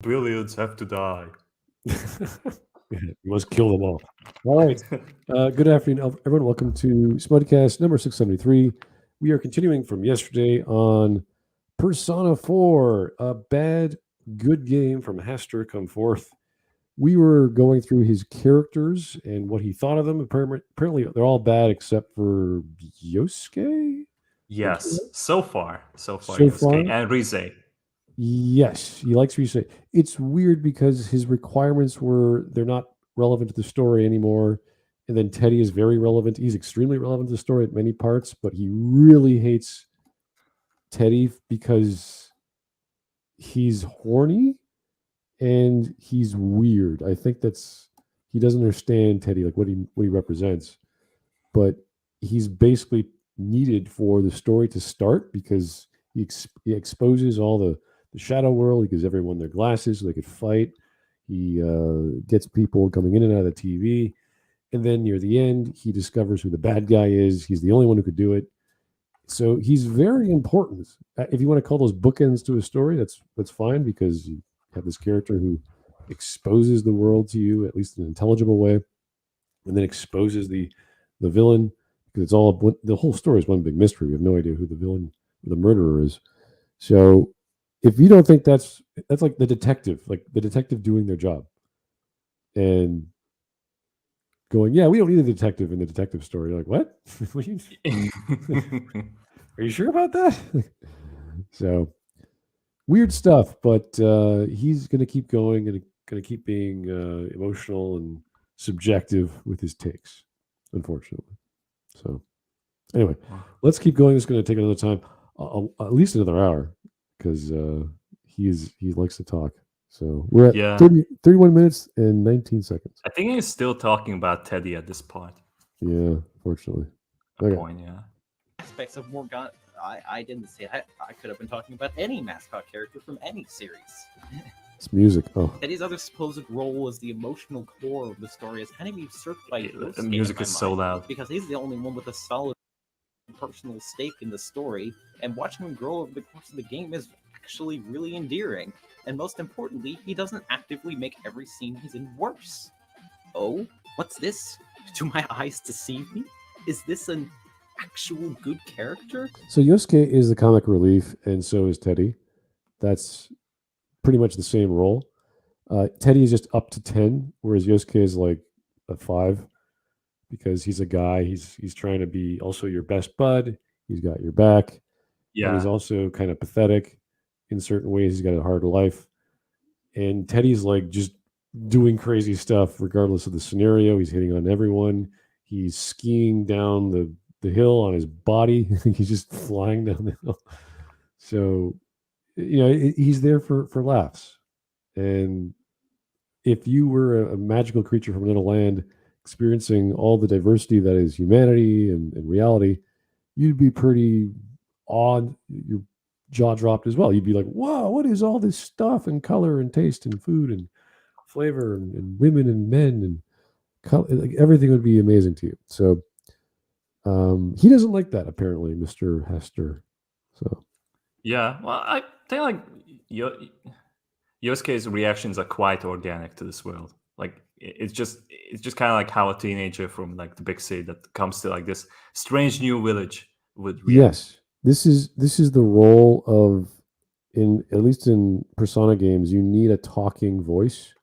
Billions have to die. You must kill them all. All right. Good afternoon, everyone. Welcome to Smudcast number 673. We are continuing from yesterday on Persona 4, a bad, good game from Hastur Come Forth. We were going through his characters and what he thought of them. Apparently, they're all bad except for Yosuke. Yes, so far, So Yosuke far, and Rize. yes, he likes Ryusei. It's weird because his requirements they're not relevant to the story anymore. And then Teddy is very relevant. He's extremely relevant to the story at many parts, but he really hates Teddy because he's horny and he's weird. I think he doesn't understand Teddy, like what he represents. But he's basically needed for the story to start because he exposes all the shadow world. He gives everyone their glasses so they could fight. He gets people coming in and out of the TV. And then near the end, he discovers who the bad guy is. He's the only one who could do it. So he's very important. If you want to call those bookends to a story, that's fine because you have this character who exposes the world to you, at least in an intelligible way, and then exposes the villain because the whole story is one big mystery. We have no idea who the villain or the murderer is. So if you don't think that's like the detective doing their job and going, yeah, we don't need a detective in the detective story. You're like, what? Are you sure about that? So weird stuff, but he's going to keep going and going to keep being emotional and subjective with his takes, unfortunately. So anyway, let's keep going. It's going to take another time, at least another hour, because he likes to talk. So we're at 31 minutes and 19 seconds. I think he's still talking about Teddy at this part. Yeah, fortunately. Point, yeah. Aspects of Morgana. I didn't say that. I could have been talking about any mascot character from any series. It's music. Oh. Teddy's other supposed role as the emotional core of the story is kind of usurped by the music is so loud. Because he's the only one with a solid personal stake in the story, and watching him grow over the course of the game is actually really endearing. And most importantly, he doesn't actively make every scene he's in worse. Oh, what's this? Do my eyes deceive me? Is this an actual good character? So Yosuke is the comic relief, and so is Teddy. That's pretty much the same role. Teddy is just up to 10, whereas Yosuke is like a 5 because he's a guy. He's trying to be also your best bud. He's got your back. Yeah. And he's also kind of pathetic in certain ways. He's got a hard life. And Teddy's like just doing crazy stuff regardless of the scenario. He's hitting on everyone. He's skiing down the hill on his body. He's just flying down the hill. So, he's there for laughs. And if you were a magical creature from another land experiencing all the diversity that is humanity and reality, you'd be pretty awed, your jaw dropped as well. You'd be like, whoa, what is all this stuff and color and taste and food and flavor and women and men and color, like everything would be amazing to you. So he doesn't like that, apparently, Mr. Hastur. So yeah, well, I think like Yosuke's reactions are quite organic to this world. Like it's just kind of like how a teenager from like the big city that comes to like this strange new village would react. Yes, this is the role of, at least in Persona games, you need a talking voice,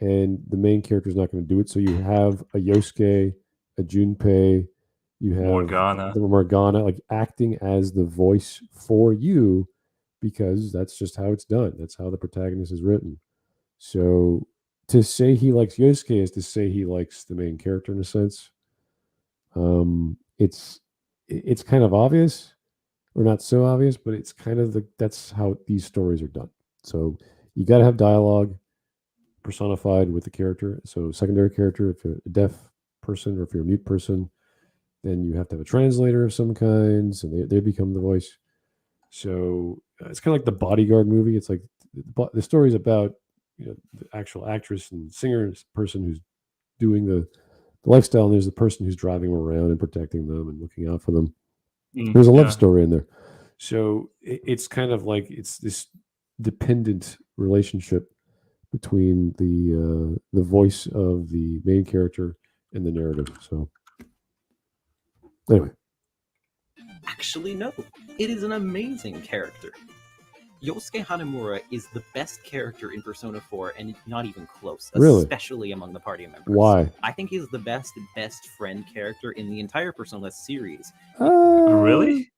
and the main character is not going to do it. So you have a Yosuke, a Junpei, you have the Morgana, like acting as the voice for you, because that's just how it's done. That's how the protagonist is written. So to say he likes Yosuke is to say he likes the main character in a sense. It's kind of obvious, or not so obvious, but it's kind of that's how these stories are done. So you got to have dialogue personified with the character. So secondary character, if you're a deaf person or if you're a mute person, then you have to have a translator of some kind, so they become the voice. So it's kind of like the Bodyguard movie. It's like the story is about the actual actress and singer person who's doing the lifestyle, and there's the person who's driving them around and protecting them and looking out for them. There's a love story in there. So it's kind of like it's this dependent relationship between the voice of the main character and the narrative. So anyway, Actually, no. It is an amazing character. Yosuke Hanamura is the best character in Persona 4, and not even close, Really? especially among the party members. Why? I think he's the best friend character in the entire Persona series. Really?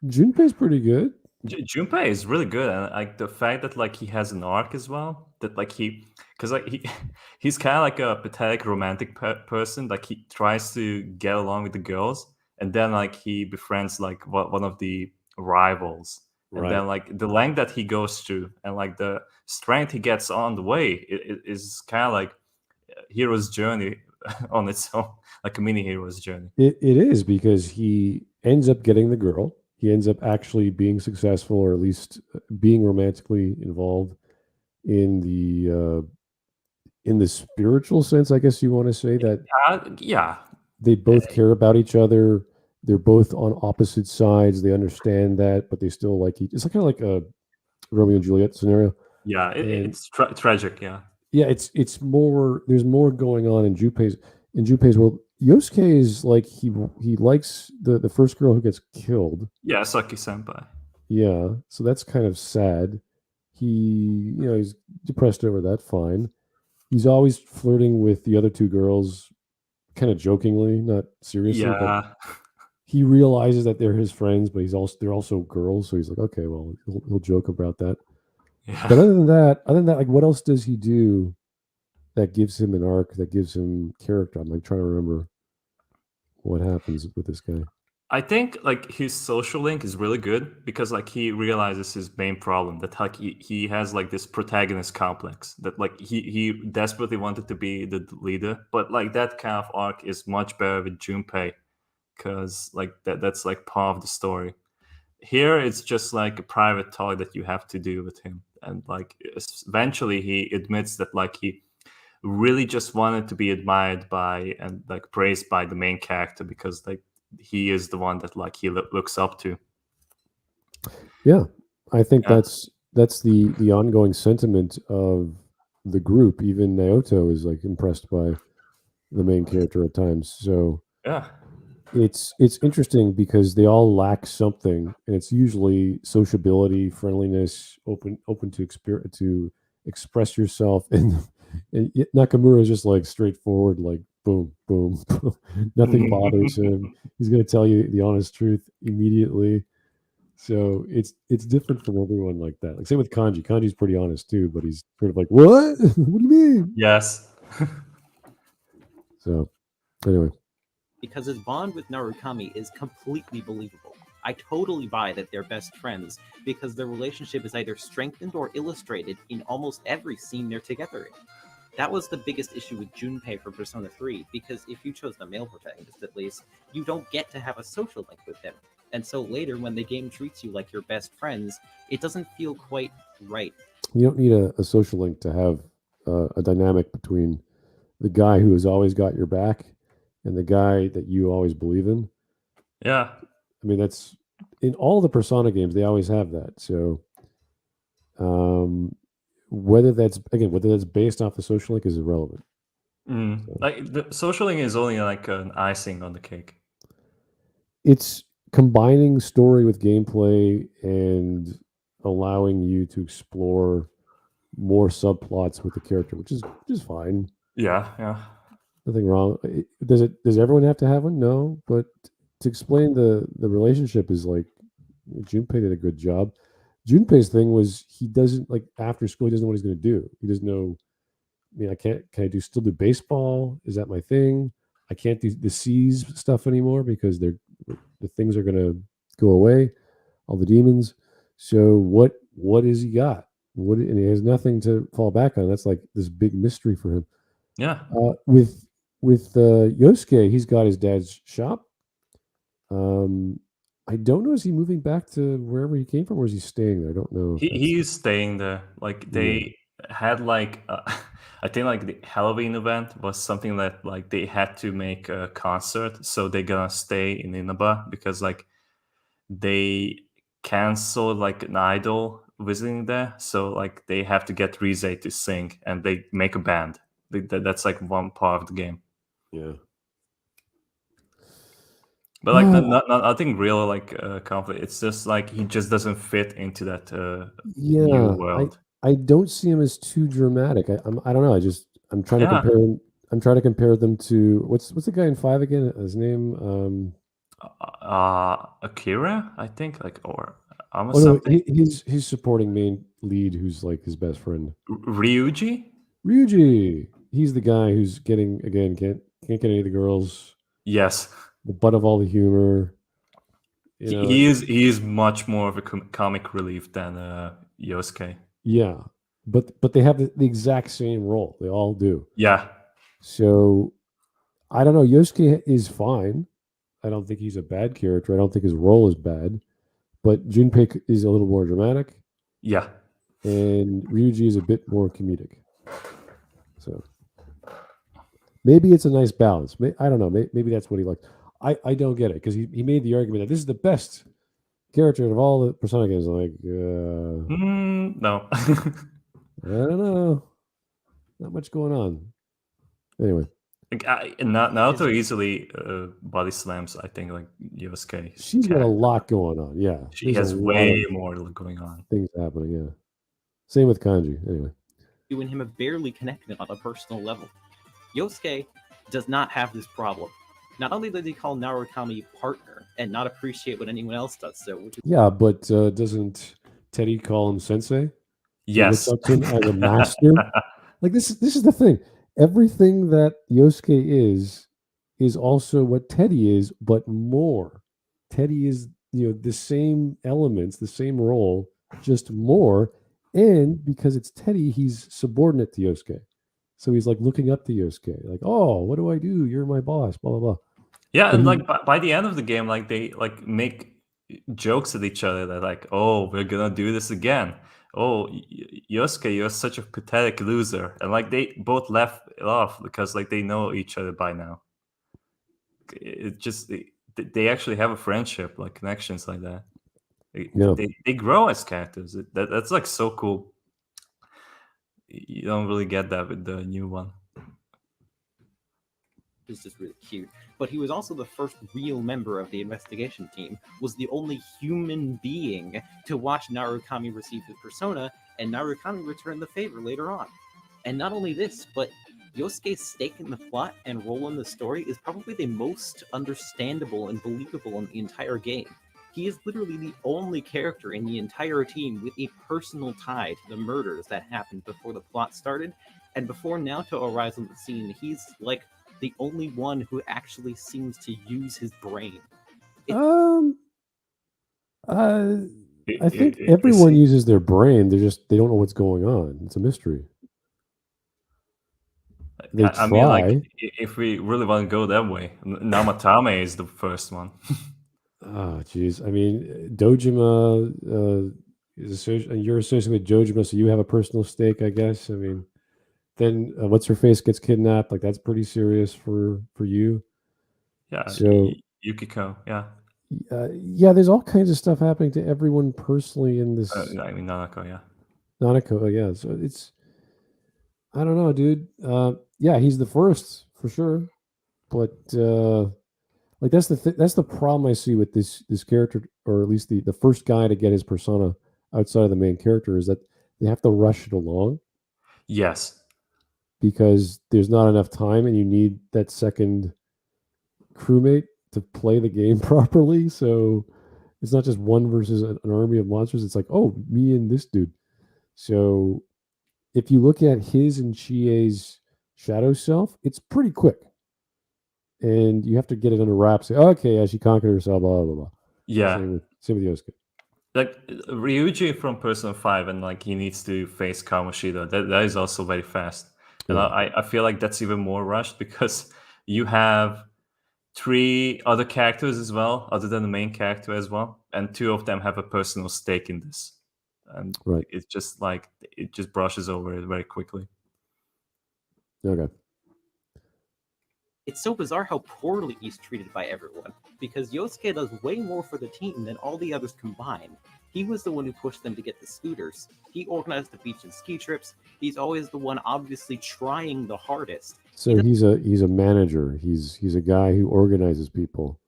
Junpei's pretty good. Junpei is really good, and like the fact that like he has an arc as well. That like because like he's kind of like a pathetic romantic person. Like he tries to get along with the girls, and then like he befriends like one of the rivals, and Right. then like the length that he goes through, and like the strength he gets on the way, it is kind of like a hero's journey on its own, like a mini hero's journey. It is, because he ends up getting the girl. He ends up actually being successful, or at least being romantically involved in the spiritual sense, I guess you want to say, that Yeah, they both care about each other. They're both on opposite sides. They understand that, but they still like each. It's kind of like a Romeo and Juliet scenario. yeah, it's tragic. Yeah. Yeah, it's more. There's more going on in Junpei's world. Yosuke is like he likes the first girl who gets killed. Yeah, Saki Senpai. Yeah, so that's kind of sad. He's depressed over that. Fine. He's always flirting with the other two girls, kind of jokingly, not seriously. But Yeah. he realizes that they're his friends, but they're also girls. So he's like, okay, well, he'll joke about that. Yeah. But other than that, like, what else does he do that gives him an arc, that gives him character? I'm like trying to remember what happens with this guy. I think like his social link is really good because like he realizes his main problem, that like he has like this protagonist complex, that like he desperately wanted to be the leader, but like that kind of arc is much better with Junpei because like that's like part of the story. Here it's just like a private talk that you have to do with him, and like eventually he admits that like he really just wanted to be admired by and like praised by the main character because like he is the one that like he looks up to. Yeah, I think Yeah. that's the ongoing sentiment of the group. Even Naoto is like impressed by the main character at times. So Yeah. it's interesting because they all lack something, and it's usually sociability, friendliness, open to express yourself. And Nakamura is just like straightforward, like boom, boom, boom. Nothing bothers him. He's going to tell you the honest truth immediately. So it's different from everyone like that. Like same with Kanji. Kanji's pretty honest too, but he's sort of like, what? What do you mean? Yes. So anyway. Because his bond with Narukami is completely believable. I totally buy that they're best friends because their relationship is either strengthened or illustrated in almost every scene they're together in. That was the biggest issue with Junpei for Persona 3, because if you chose the male protagonist at least, you don't get to have a social link with him. And so later, when the game treats you like your best friends, it doesn't feel quite right. You don't need a social link to have a dynamic between the guy who has always got your back and the guy that you always believe in. Yeah. I mean, that's in all the Persona games, they always have that. So whether that's based off the social link is irrelevant. So. Like the social link is only like an icing on the cake. It's combining story with gameplay and allowing you to explore more subplots with the character, which is fine. Yeah. Nothing wrong. Does everyone have to have one? No, but to explain the relationship is like Junpei did a good job. Junpei's thing was he doesn't like after school. He doesn't know what he's going to do. He doesn't know. I mean, can I still do baseball? Is that my thing? I can't do the C's stuff anymore because the things are going to go away, all the demons. So what has he got? And he has nothing to fall back on. That's like this big mystery for him. Yeah. With Yosuke, he's got his dad's shop. I don't know. Is he moving back to wherever he came from, or is he staying there? I don't know. He is staying there. Like they had like I think like the Halloween event was something that like they had to make a concert, so they're gonna stay in Inaba because like they canceled like an idol visiting there, so like they have to get Rize to sing, and they make a band. That's like one part of the game. Yeah. But like nothing real like conflict. It's just like he just doesn't fit into that new world. I don't see him as too dramatic. I don't know. I'm trying to compare him. I'm trying to compare them to what's the guy in 5 again? His name Akira, I think, like, or almost no, something. he's supporting main lead who's like his best friend. Ryuji. He's the guy who's getting again can't get any of the girls. Yes. The butt of all the humor. He is much more of a comic relief than Yosuke. Yeah, but they have the exact same role. They all do. Yeah. So I don't know. Yosuke is fine. I don't think he's a bad character. I don't think his role is bad. But Junpei is a little more dramatic. Yeah. And Ryuji is a bit more comedic. So maybe it's a nice balance. I don't know. Maybe that's what he likes. I don't get it because he made the argument that this is the best character of all the Persona games. I'm like, no. I don't know. Not much going on. Anyway. Naoto easily body slams, I think, like Yosuke. She's got a lot going on. Yeah. She has way more going on. Things happening, yeah. Same with Kanji, anyway. You and him have barely connected on a personal level. Yosuke does not have this problem. Not only does he call Narukami partner and not appreciate what anyone else does so. Yeah, but doesn't Teddy call him sensei? Yes. He looks up to him as a master. Like this is the thing. Everything that Yosuke is also what Teddy is, but more. Teddy is, the same elements, the same role, just more. And because it's Teddy, he's subordinate to Yosuke. So he's like looking up to Yosuke, like, oh, what do I do? You're my boss, blah, blah, blah. Yeah, and like by the end of the game, like they like make jokes at each other that like, oh, we're gonna do this again. Oh, Yosuke, you're such a pathetic loser. And like they both left it off because like they know each other by now. It just they actually have a friendship, like connections like that. They grow as characters. That's like so cool. You don't really get that with the new one. It's just really cute. But he was also the first real member of the investigation team, was the only human being to watch Narukami receive his persona, and Narukami returned the favor later on. And not only this, but Yosuke's stake in the plot and role in the story is probably the most understandable and believable in the entire game. He is literally the only character in the entire team with a personal tie to the murders that happened before the plot started, and before Naoto arrives on the scene, he's like the only one who actually seems to use his brain. I think everyone uses their brain. They don't know what's going on. It's a mystery. I mean, like, if we really want to go that way, Namatame is the first one. Oh, jeez. I mean, Dojima you're associated with Dojima, so you have a personal stake, I guess. I mean, then what's her face gets kidnapped. Like that's pretty serious for you. Yeah. So Yukiko. Yeah. Yeah. There's all kinds of stuff happening to everyone personally in this. I mean, Nanako. Yeah. Nanako. Yeah. So it's. I don't know, dude. Yeah, he's the first for sure, but like that's the problem I see with this character, or at least the first guy to get his persona outside of the main character, is that they have to rush it along. Yes. Because there's not enough time, and you need that second crewmate to play the game properly. So it's not just one versus an army of monsters. It's like, oh, me and this dude. So if you look at his and Chie's shadow self, it's pretty quick. And you have to get it under wraps. Say, okay, yeah, she conquered herself, blah, blah, blah. Yeah. Same with Yosuke. Like Ryuji from Persona 5, and like he needs to face Kamoshida. That is also very fast. And I feel like that's even more rushed because you have 3 other characters as well, other than the main character as well. And 2 of them have a personal stake in this. And it's just like, it just brushes over it very quickly. Okay. It's so bizarre how poorly he's treated by everyone, because Yosuke does way more for the team than all the others combined. He was the one who pushed them to get the scooters. He organized the beach and ski trips. He's always the one obviously trying the hardest. So he's a manager. He's a guy who organizes people.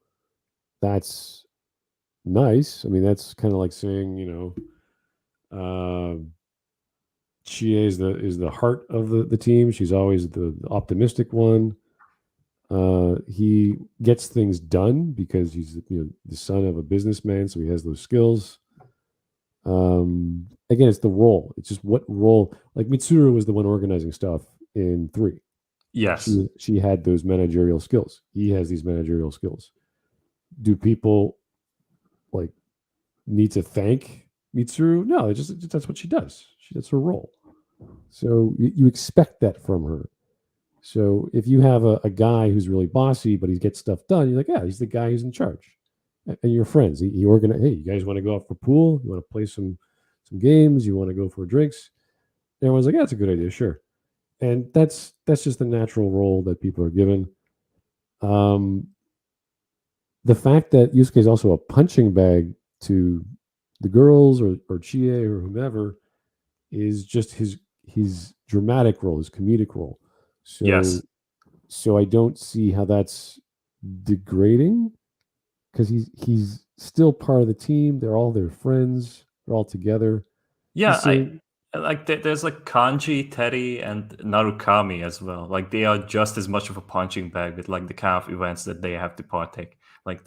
That's nice. I mean, that's kind of like saying, Chie is the heart of the team. She's always the optimistic one. He gets things done because he's the son of a businessman, so he has those skills. Again, it's the role. It's just what role. Like Mitsuru was the one organizing stuff in 3. Yes. She had those managerial skills. He has these managerial skills. Do people like need to thank Mitsuru? No, that's what she does. That's her role. So you expect that from her. So if you have a guy who's really bossy, but he gets stuff done, you're like, yeah, he's the guy who's in charge. And you're friends. He organizes, hey, you guys want to go out for pool? You want to play some games? You want to go for drinks? And everyone's like, yeah, that's a good idea, sure. And that's just the natural role that people are given. The fact that Yusuke is also a punching bag to the girls or Chie or whomever is just his dramatic role, his comedic role. So, yes. So I don't see how that's degrading because he's still part of the team. They're all their friends. They're all together. Yeah, there's like Kanji, Teddy, and Narukami as well. Like they are just as much of a punching bag with like the kind of events that they have to partake. Like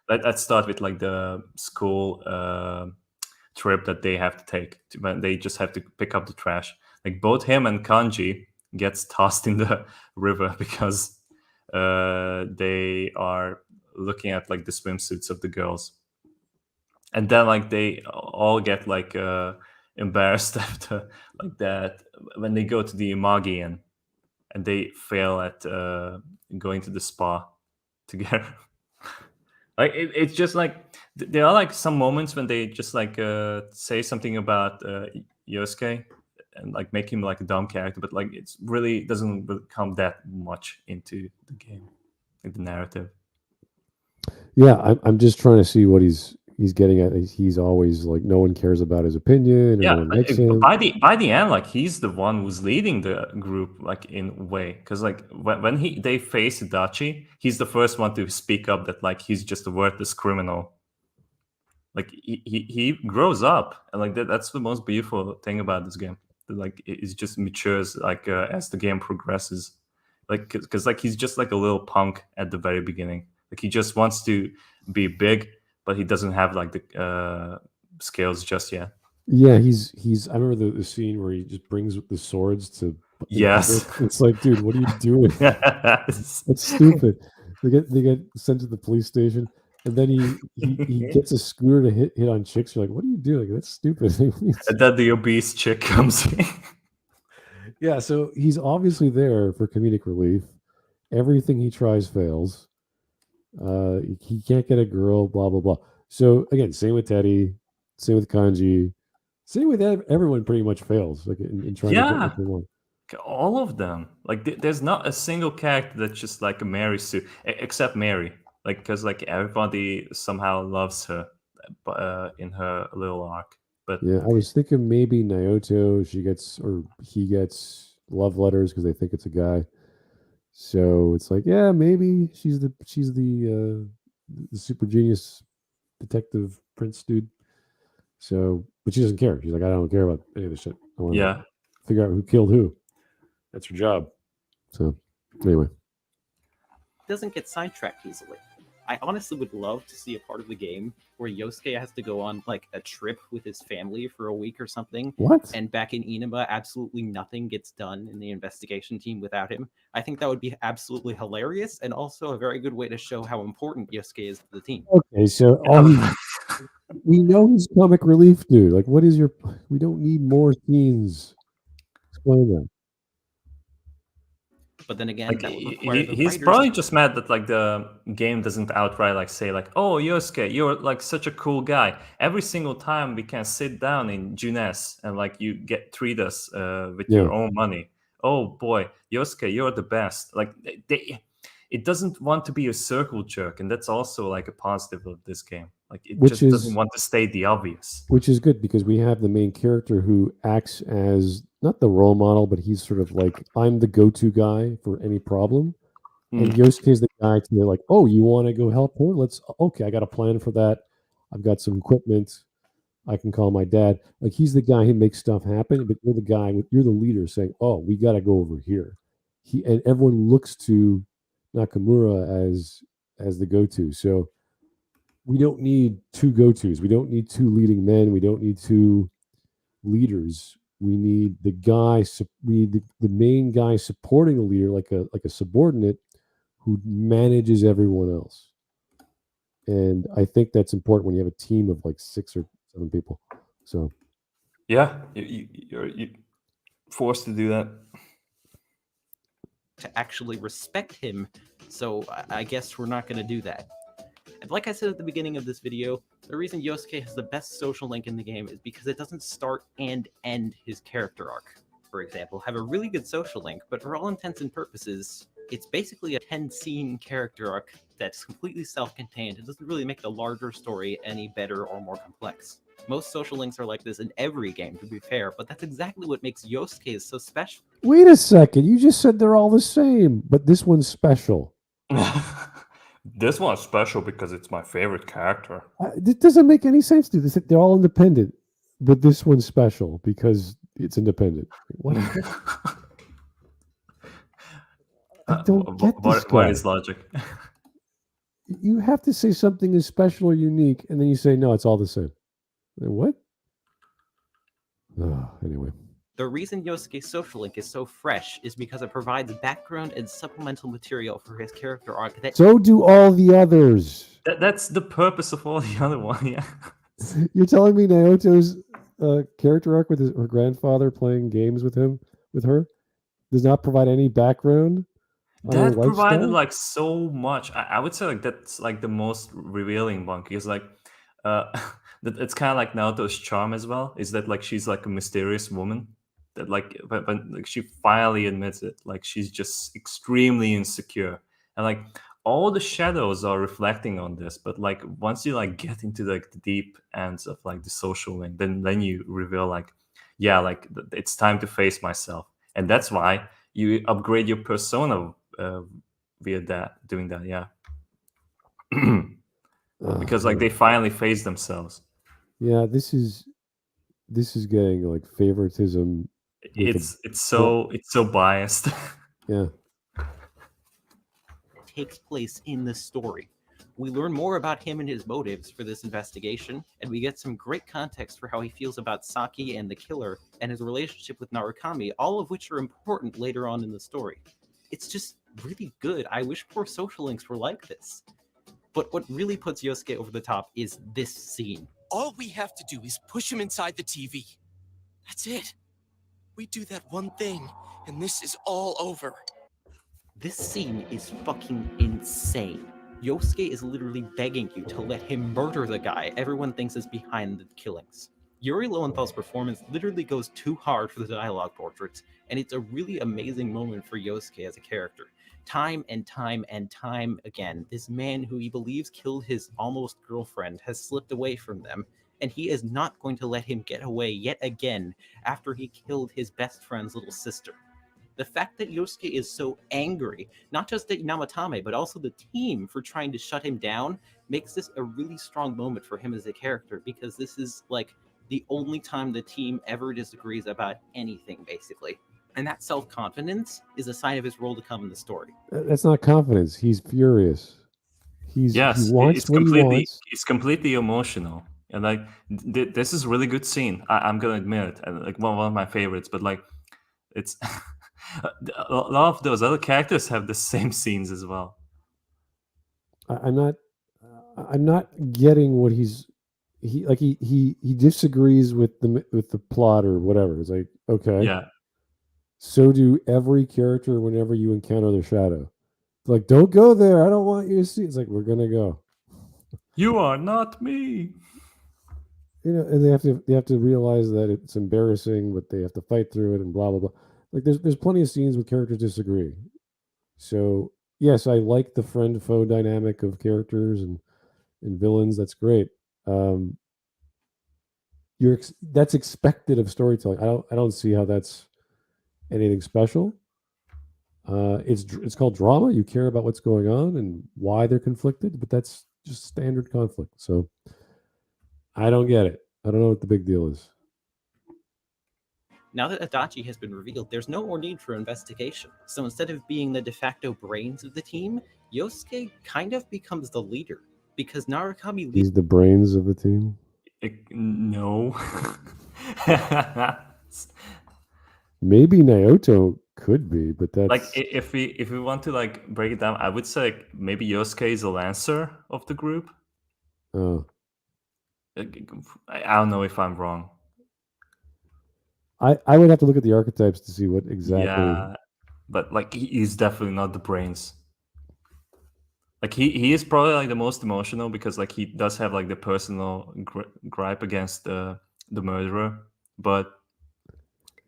let's start with like the school trip that they have to take when they just have to pick up the trash. Like both him and Kanji gets tossed in the river because they are looking at like the swimsuits of the girls, and then like they all get like embarrassed after like that when they go to the Imagi and they fail at going to the spa together. Like it's just like there are like some moments when they just like say something about Yosuke and like make him like a dumb character, but like it's really doesn't really come that much into the game, like the narrative. Yeah, I'm just trying to see what he's getting at. He's always like no one cares about his opinion. Yeah, no one likes him. by the end, like he's the one who's leading the group, like in a way, because like when they face Itachi, he's the first one to speak up that like he's just a worthless criminal. Like he grows up, and like that's the most beautiful thing about this game. Like it just matures like as the game progresses. Like because like he's just like a little punk at the very beginning. Like he just wants to be big, but he doesn't have like the skills just yet. Yeah, he's. I remember the scene where he just brings the swords to. Yes, it's like, dude, what are you doing? Yes. That's stupid. They get sent to the police station, and then he gets a scooter to hit on chicks. You're like, what are you doing? That's stupid. And then the obese chick comes in. Yeah, so he's obviously there for comedic relief. Everything he tries fails. He can't get a girl. Blah blah blah. So again, same with Teddy, same with Kanji, same with everyone. Pretty much fails like in trying to get what they want. All of them. Like there's not a single character that's just like a Mary Sue, except Mary. Like because like everybody somehow loves her, in her little arc. But yeah, I was thinking maybe Naoto. He gets love letters because they think it's a guy. So it's like, yeah, maybe she's the super genius detective prince dude. So, but she doesn't care. She's like, I don't care about any of this shit. I want to figure out who killed who. That's her job. So, anyway, Doesn't get sidetracked easily. I honestly would love to see a part of the game where Yosuke has to go on like a trip with his family for a week or something. What? And back in Inaba, absolutely nothing gets done in the investigation team without him. I think that would be absolutely hilarious and also a very good way to show how important Yosuke is to the team. Okay, so we know he's comic relief, dude. Like, what is your? We don't need more scenes. Explain that. But then again, like, that would require he's probably just mad that like the game doesn't outright like say like, oh Yosuke, you're like such a cool guy. Every single time we can sit down in Junes and like you treat us with your own money. Oh boy, Yosuke, you're the best. Like it doesn't want to be a circle jerk, and that's also like a positive of this game. Like it Which just is- doesn't want to state the obvious. Which is good because we have the main character who acts as not the role model, but he's sort of like, I'm the go-to guy for any problem. And Yosuke is the guy to be like, oh, you want to go help her? Okay, I got a plan for that. I've got some equipment. I can call my dad. Like, he's the guy who makes stuff happen, but you're the leader saying, oh, we got to go over here. And everyone looks to Nakamura as the go-to. So we don't need two go-tos. We don't need two leading men. We don't need two leaders. We need the guy. We need the main guy supporting the leader, like a subordinate who manages everyone else. And I think that's important when you have a team of like 6 or 7 people. So yeah, you're forced to do that. To actually respect him, so I guess we're not going to do that. And like I said at the beginning of this video, the reason Yosuke has the best social link in the game is because it doesn't start and end his character arc. For example, have a really good social link, but for all intents and purposes, it's basically a 10-scene character arc that's completely self-contained. It doesn't really make the larger story any better or more complex. Most social links are like this in every game, to be fair, but that's exactly what makes Yosuke so special. wait a second. You just said they're all the same, but this one's special. This one's special because it's my favorite character. It doesn't make any sense to this. They're all independent, but this one's special because it's independent. What? I don't get this guy. What is logic? You have to say something is special or unique, and then you say, no, it's all the same. What? Anyway. The reason Yosuke's social link is so fresh is because it provides background and supplemental material for his character arc that So do all the others. That's the purpose of all the other one, yeah. You're telling me Naoto's character arc with her grandfather playing games with her, does not provide any background? That provided like so much. I would say like that's like the most revealing one because like it's kind of like Naoto's charm as well. Is that like she's like a mysterious woman that like when like she finally admits it, like she's just extremely insecure and like all the shadows are reflecting on this. But like once you like get into like the deep ends of like the social link, then you reveal like yeah, like it's time to face myself, and that's why you upgrade your persona via doing that, yeah. Because like they finally face themselves. Yeah, this is getting like favoritism. It's so biased. Yeah. takes place in the story. We learn more about him and his motives for this investigation, and we get some great context for how he feels about Saki and the killer and his relationship with Narukami, all of which are important later on in the story. It's just really good. I wish more social links were like this. But what really puts Yosuke over the top is this scene. All we have to do is push him inside the TV. That's it. We do that one thing, and this is all over. This scene is fucking insane. Yosuke is literally begging you to let him murder the guy everyone thinks is behind the killings. Yuri Lowenthal's performance literally goes too hard for the dialogue portraits, and it's a really amazing moment for Yosuke as a character. Time and time and time again, this man who he believes killed his almost girlfriend has slipped away from them, and he is not going to let him get away yet again after he killed his best friend's little sister. The fact that Yosuke is so angry, not just at Namatame, but also the team for trying to shut him down, makes this a really strong moment for him as a character, because this is like the only time the team ever disagrees about anything, basically. And that self-confidence is a sign of his role to come in the story. That's not confidence. He's furious. He wants what he wants. It's completely emotional. And like this is a really good scene. I'm gonna admit it. Like one of my favorites. But like it's a lot of those other characters have the same scenes as well. I'm not getting what he disagrees with the plot or whatever. It's like, okay, yeah. So do every character whenever you encounter their shadow. It's like, don't go there. I don't want you to see. It's like, we're gonna go. You are not me. You know, and they have to realize that it's embarrassing, but they have to fight through it and blah blah blah. Like there's plenty of scenes where characters disagree. So yes, I like the friend foe dynamic of characters and villains. That's great. Um, that's expected of storytelling. I don't see how that's anything special. It's called drama. You care about what's going on and why they're conflicted, but that's just standard conflict. So I don't get it. I don't know what the big deal is. Now that Adachi has been revealed, there's no more need for investigation. So instead of being the de facto brains of the team, Yosuke kind of becomes the leader, because Narukami leads. He's the brains of the team. No. Maybe Naoto could be, but that's Like if we want to like break it down, I would say like, maybe Yosuke is the lancer of the group. oh, I don't know if I'm wrong. I would have to look at the archetypes to see what exactly. Yeah, but like he's definitely not the brains. Like he is probably like the most emotional because like he does have like the personal gripe against the murderer, but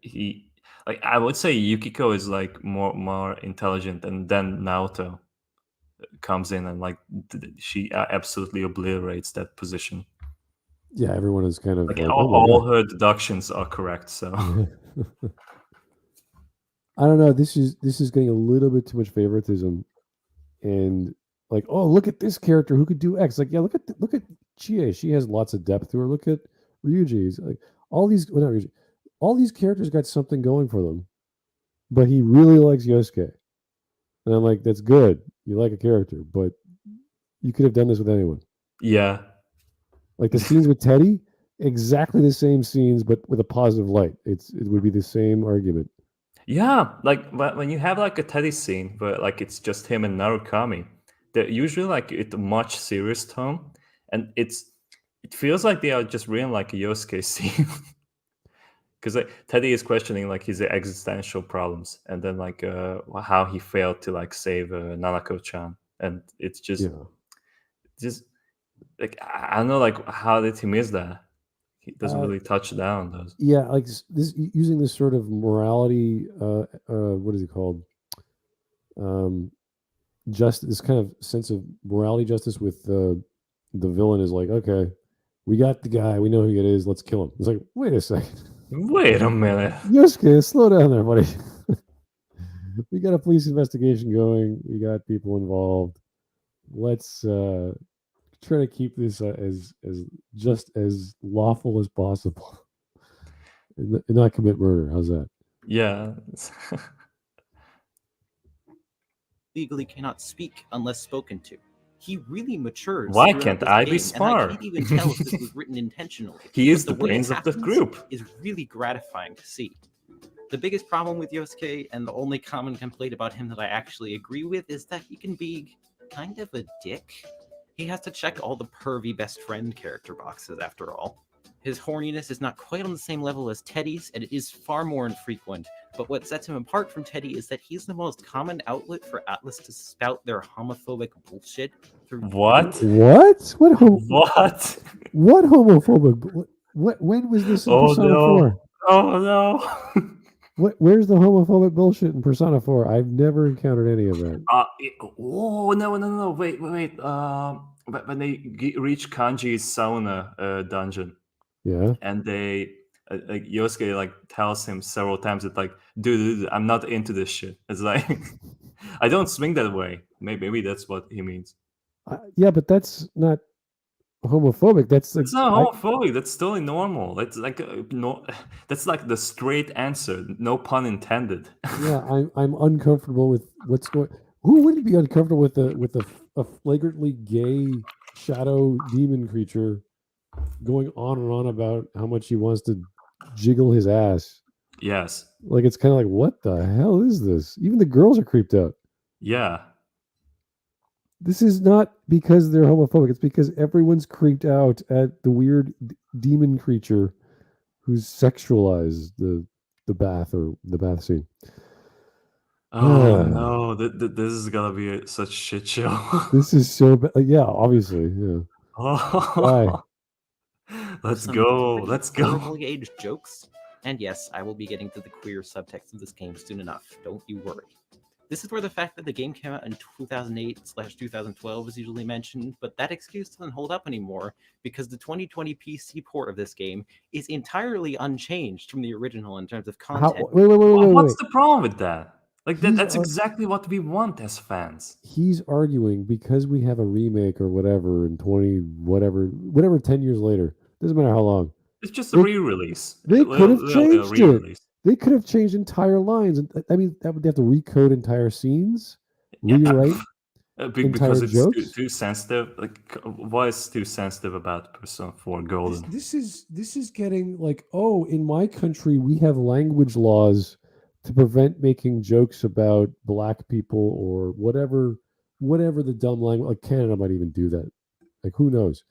he like I would say Yukiko is like more intelligent, and then Naoto comes in and like she absolutely obliterates that position. Yeah, everyone is kind of Like like, all her deductions are correct. So I don't know. This is getting a little bit too much favoritism, and like, oh, look at this character who could do X. Like, yeah, look at Chie. She has lots of depth to her. Look at Ryuji's. Like all these, well, not Ryuji, all these characters got something going for them, but he really likes Yosuke, and I'm like, that's good. You like a character, but you could have done this with anyone. yeah. Like the scenes with Teddy, exactly the same scenes, but with a positive light. It would be the same argument. Yeah, like when you have like a Teddy scene where like it's just him and Narukami, they're usually like it's a much serious tone, and it feels like they are just reading like a Yosuke scene. Because like, Teddy is questioning like his existential problems, and then like how he failed to like save Nanako-chan, and it's just like I don't know, like how did he miss that? He doesn't really touch down on those. Yeah, like this using this sort of morality. What is it called? Just this kind of sense of morality justice with the villain is like, okay, we got the guy, we know who it is, let's kill him. It's like, wait a second, Wait a minute. Yosuke, slow down there, buddy. We got a police investigation going. We got people involved. Let's try to keep this as just as lawful as possible, and not commit murder. How's that? Yeah. Legally cannot speak unless spoken to. He really matures. Why throughout can't this I be game, smart? And I can't even tell if this was written intentionally. He is But the way it brains of the happens group. Is really gratifying to see. The biggest problem with Yosuke, and the only common complaint about him that I actually agree with, is that he can be kind of a dick. He has to check all the pervy best friend character boxes after all. His horniness is not quite on the same level as Teddy's, and it is far more infrequent. But what sets him apart from Teddy is that he's the most common outlet for Atlas to spout their homophobic bullshit through. What? What? What? What homophobic? What? When was this in Persona 4? Oh no! Where's the homophobic bullshit in Persona 4? I've never encountered any of that. Oh no! Wait! When they reach Kanji's sauna dungeon, Yeah. and they like Yosuke like tells him several times that like, dude, I'm not into this shit. It's like I don't swing that way. Maybe that's what he means. Yeah, but that's not homophobic. That's like, it's not homophobic. That's totally normal. That's like no. That's like the straight answer. No pun intended. Yeah, I'm uncomfortable with what's going. Who wouldn't be uncomfortable with a flagrantly gay shadow demon creature going on and on about how much he wants to jiggle his ass? Yes. Like it's kind of like, what the hell is this? Even the girls are creeped out. Yeah. This is not because they're homophobic. It's because everyone's creeped out at the weird demon creature who's sexualized the bath scene. Oh no! This is gonna be such shit show. This is so bad. Yeah, obviously. Yeah. Oh. Let's go. Horribly aged jokes. And yes, I will be getting to the queer subtext of this game soon enough. Don't you worry. This is where the fact that the game came out in 2008/2012 is usually mentioned, but that excuse doesn't hold up anymore because the 2020 PC port of this game is entirely unchanged from the original in terms of content. What's the problem with that? Like that's He's exactly what we want as fans. He's arguing because we have a remake or whatever in whatever 10 years later. Doesn't matter how long. It's just a re-release. They could have Literally a changed it. re-release. They could have changed entire lines. I mean, that would have to recode entire scenes, rewrite Because entire it's jokes. too sensitive. Like, why is too sensitive about Persona 4 Golden? This is getting like, oh, in my country we have language laws to prevent making jokes about black people or whatever the dumb language. Like Canada might even do that. Like who knows?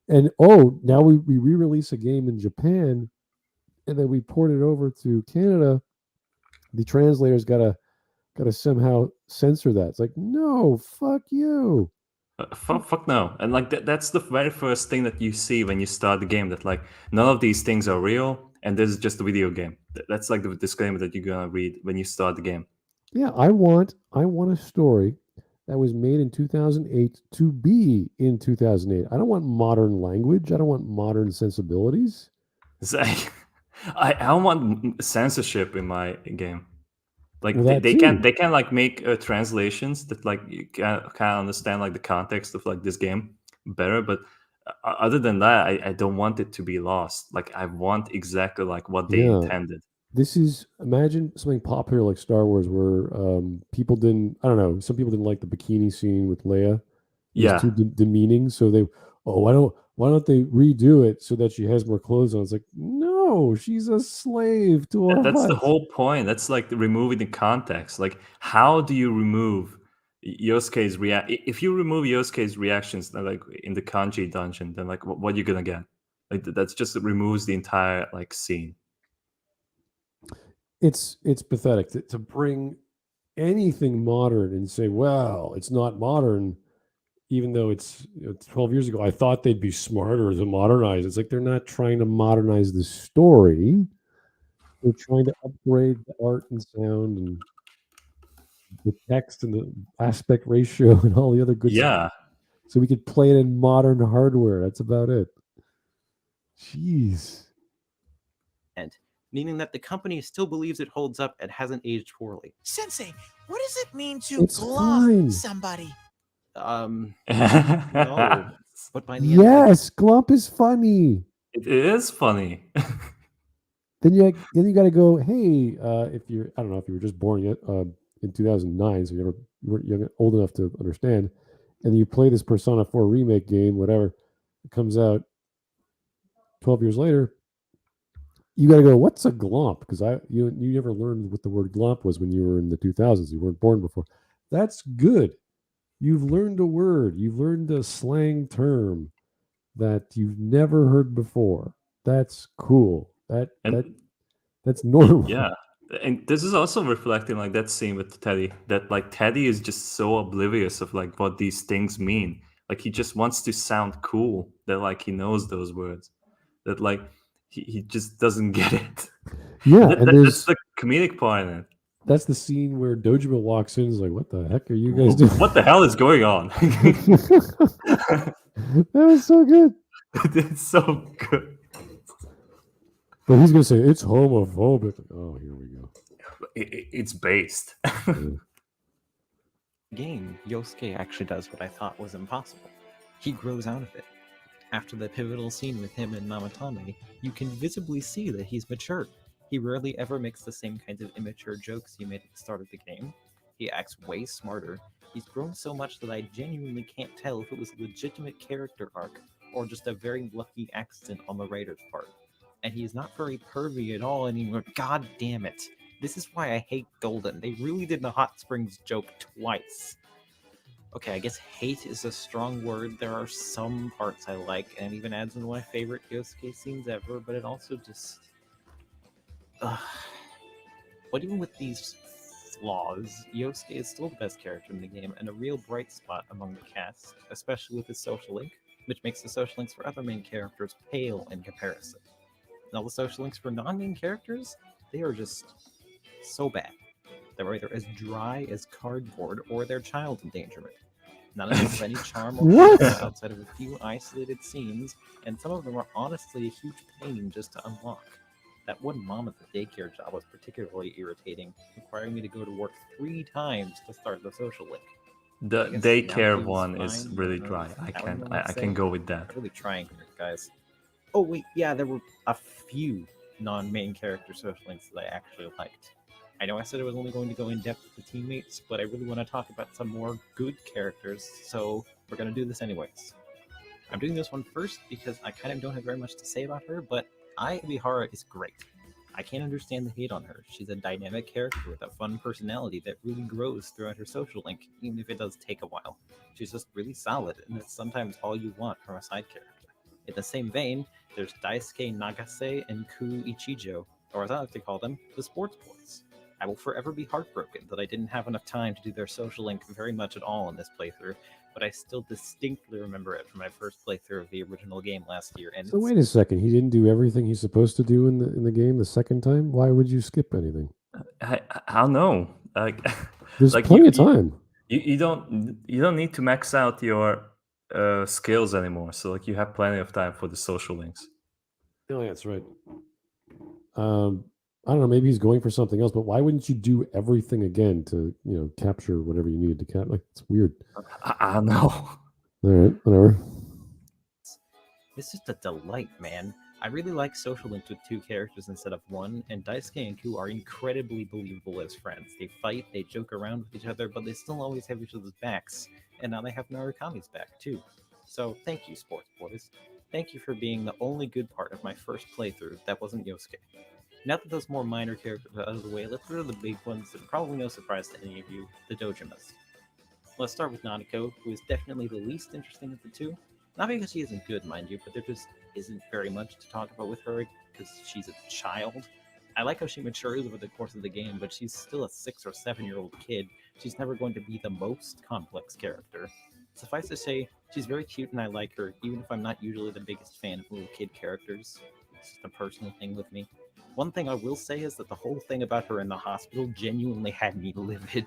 And now we re-release a game in Japan, and then we port it over to Canada. The translators gotta somehow censor that. It's like, no, fuck you. Fuck no. And like that's the very first thing that you see when you start the game, that like none of these things are real and this is just a video game. That's like the disclaimer that you're gonna read when you start the game. Yeah, I want a story that was made in 2008 to be in 2008. I don't want modern language. I don't want modern sensibilities. It's like, I don't want censorship in my game. Like Well, they can like make translations that like you can understand like the context of like this game better, but other than that, I don't want it to be lost. Like I want exactly like what they intended. This is, imagine something popular like Star Wars where people didn't, I don't know, some people didn't like the bikini scene with Leia. It was too demeaning, so why don't they redo it so that she has more clothes on? It's like, no, she's a slave to a That's hut. the whole point. That's like removing the context. Like, how do you remove Yosuke's if you remove Yosuke's reactions like in the kanji dungeon, then like what are you gonna get? Like that's just removes the entire like scene. It's pathetic to bring anything modern and say, well, it's not modern, even though it's 12 years ago. I thought they'd be smarter to modernize. It's like they're not trying to modernize the story. They're trying to upgrade the art and sound and the text and the aspect ratio and all the other good stuff. So we could play it in modern hardware. That's about it. Jeez. And meaning that the company still believes it holds up and hasn't aged poorly. Sensei, what does it mean to It's fine. somebody? No. But by the end Yes, glump is funny. It is funny. Then you got to go, hey, if you're, I don't know if you were just born yet in 2009, so you weren't old enough to understand, and you play this Persona 4 remake game, whatever, it comes out 12 years later, you got to go, what's a glomp? Because you never learned what the word glomp was when you were in the 2000s. You weren't born before. That's good. You've learned a word. You've learned a slang term that you've never heard before. That's cool. That's normal. Yeah. And this is also reflecting like that scene with Teddy, that like Teddy is just so oblivious of like what these things mean. Like he just wants to sound cool, that like he knows those words, that like he just doesn't get it. Yeah, that's the comedic part in it. That's the scene where Dojima walks in and is like, what the heck are you guys doing? What the hell is going on? That was so good. It's so good. But he's going to say, it's homophobic. Oh, here we go. It's based. game, Yosuke actually does what I thought was impossible. He grows out of it. After the pivotal scene with him and Namatame, you can visibly see that he's matured. He rarely ever makes the same kinds of immature jokes he made at the start of the game. He acts way smarter. He's grown so much that I genuinely can't tell if it was a legitimate character arc or just a very lucky accident on the writer's part. And he's not very pervy at all anymore. God damn it. This is why I hate Golden. They really did the Hot Springs joke twice. Okay, I guess hate is a strong word. There are some parts I like, and it even adds one of my favorite Yosuke scenes ever, but it also just... But even with these flaws, Yosuke is still the best character in the game and a real bright spot among the cast, especially with his social link, which makes the social links for other main characters pale in comparison. And all the social links for non-main characters, they are just so bad. They're either as dry as cardboard or they're child endangerment. None of them have any charm or What? charisma outside of a few isolated scenes, and some of them are honestly a huge pain just to unlock. That one mom at the daycare job was particularly irritating, requiring me to go to work 3 times to start the social link. The I guess daycare now one feels is fine, really but dry. I that can one I can go with that. I'm really trying here, guys. Oh wait, yeah, there were a few non-main character social links that I actually liked. I know I said I was only going to go in depth with the teammates, but I really want to talk about some more good characters, so we're going to do this anyways. I'm doing this one first because I kind of don't have very much to say about her, but Ai Ibihara is great. I can't understand the hate on her. She's a dynamic character with a fun personality that really grows throughout her social link, even if it does take a while. She's just really solid, and it's sometimes all you want from a side character. In the same vein, there's Daisuke Nagase and Ku Ichijo, or as I like to call them, the sports boys. I will forever be heartbroken that I didn't have enough time to do their social link very much at all in this playthrough, but I still distinctly remember it from my first playthrough of the original game last year. And So wait a second, he didn't do everything he's supposed to do in the game the second time? Why would you skip anything? I don't know. Like, There's like plenty of time. You don't need to max out your skills anymore. So like you have plenty of time for the social links. Oh, yeah, that's right. I don't know, maybe he's going for something else, but why wouldn't you do everything again to, capture whatever you needed to capture? Like, it's weird. I don't know. All right, whatever. it's just a delight, man. I really like social links with 2 characters instead of 1, and Daisuke and Ku are incredibly believable as friends. They fight, they joke around with each other, but they still always have each other's backs. And now they have Narukami's back, too. So thank you, sports boys. Thank you for being the only good part of my first playthrough that wasn't Yosuke. Now that those more minor characters are out of the way, let's go to the big ones that are probably no surprise to any of you, the Dojimas. Let's start with Nanako, who is definitely the least interesting of the 2. Not because she isn't good, mind you, but there just isn't very much to talk about with her because she's a child. I like how she matures over the course of the game, but she's still a 6 or 7-year-old kid. She's never going to be the most complex character. Suffice to say, she's very cute and I like her, even if I'm not usually the biggest fan of little kid characters. It's just a personal thing with me. One thing I will say is that the whole thing about her in the hospital genuinely had me livid.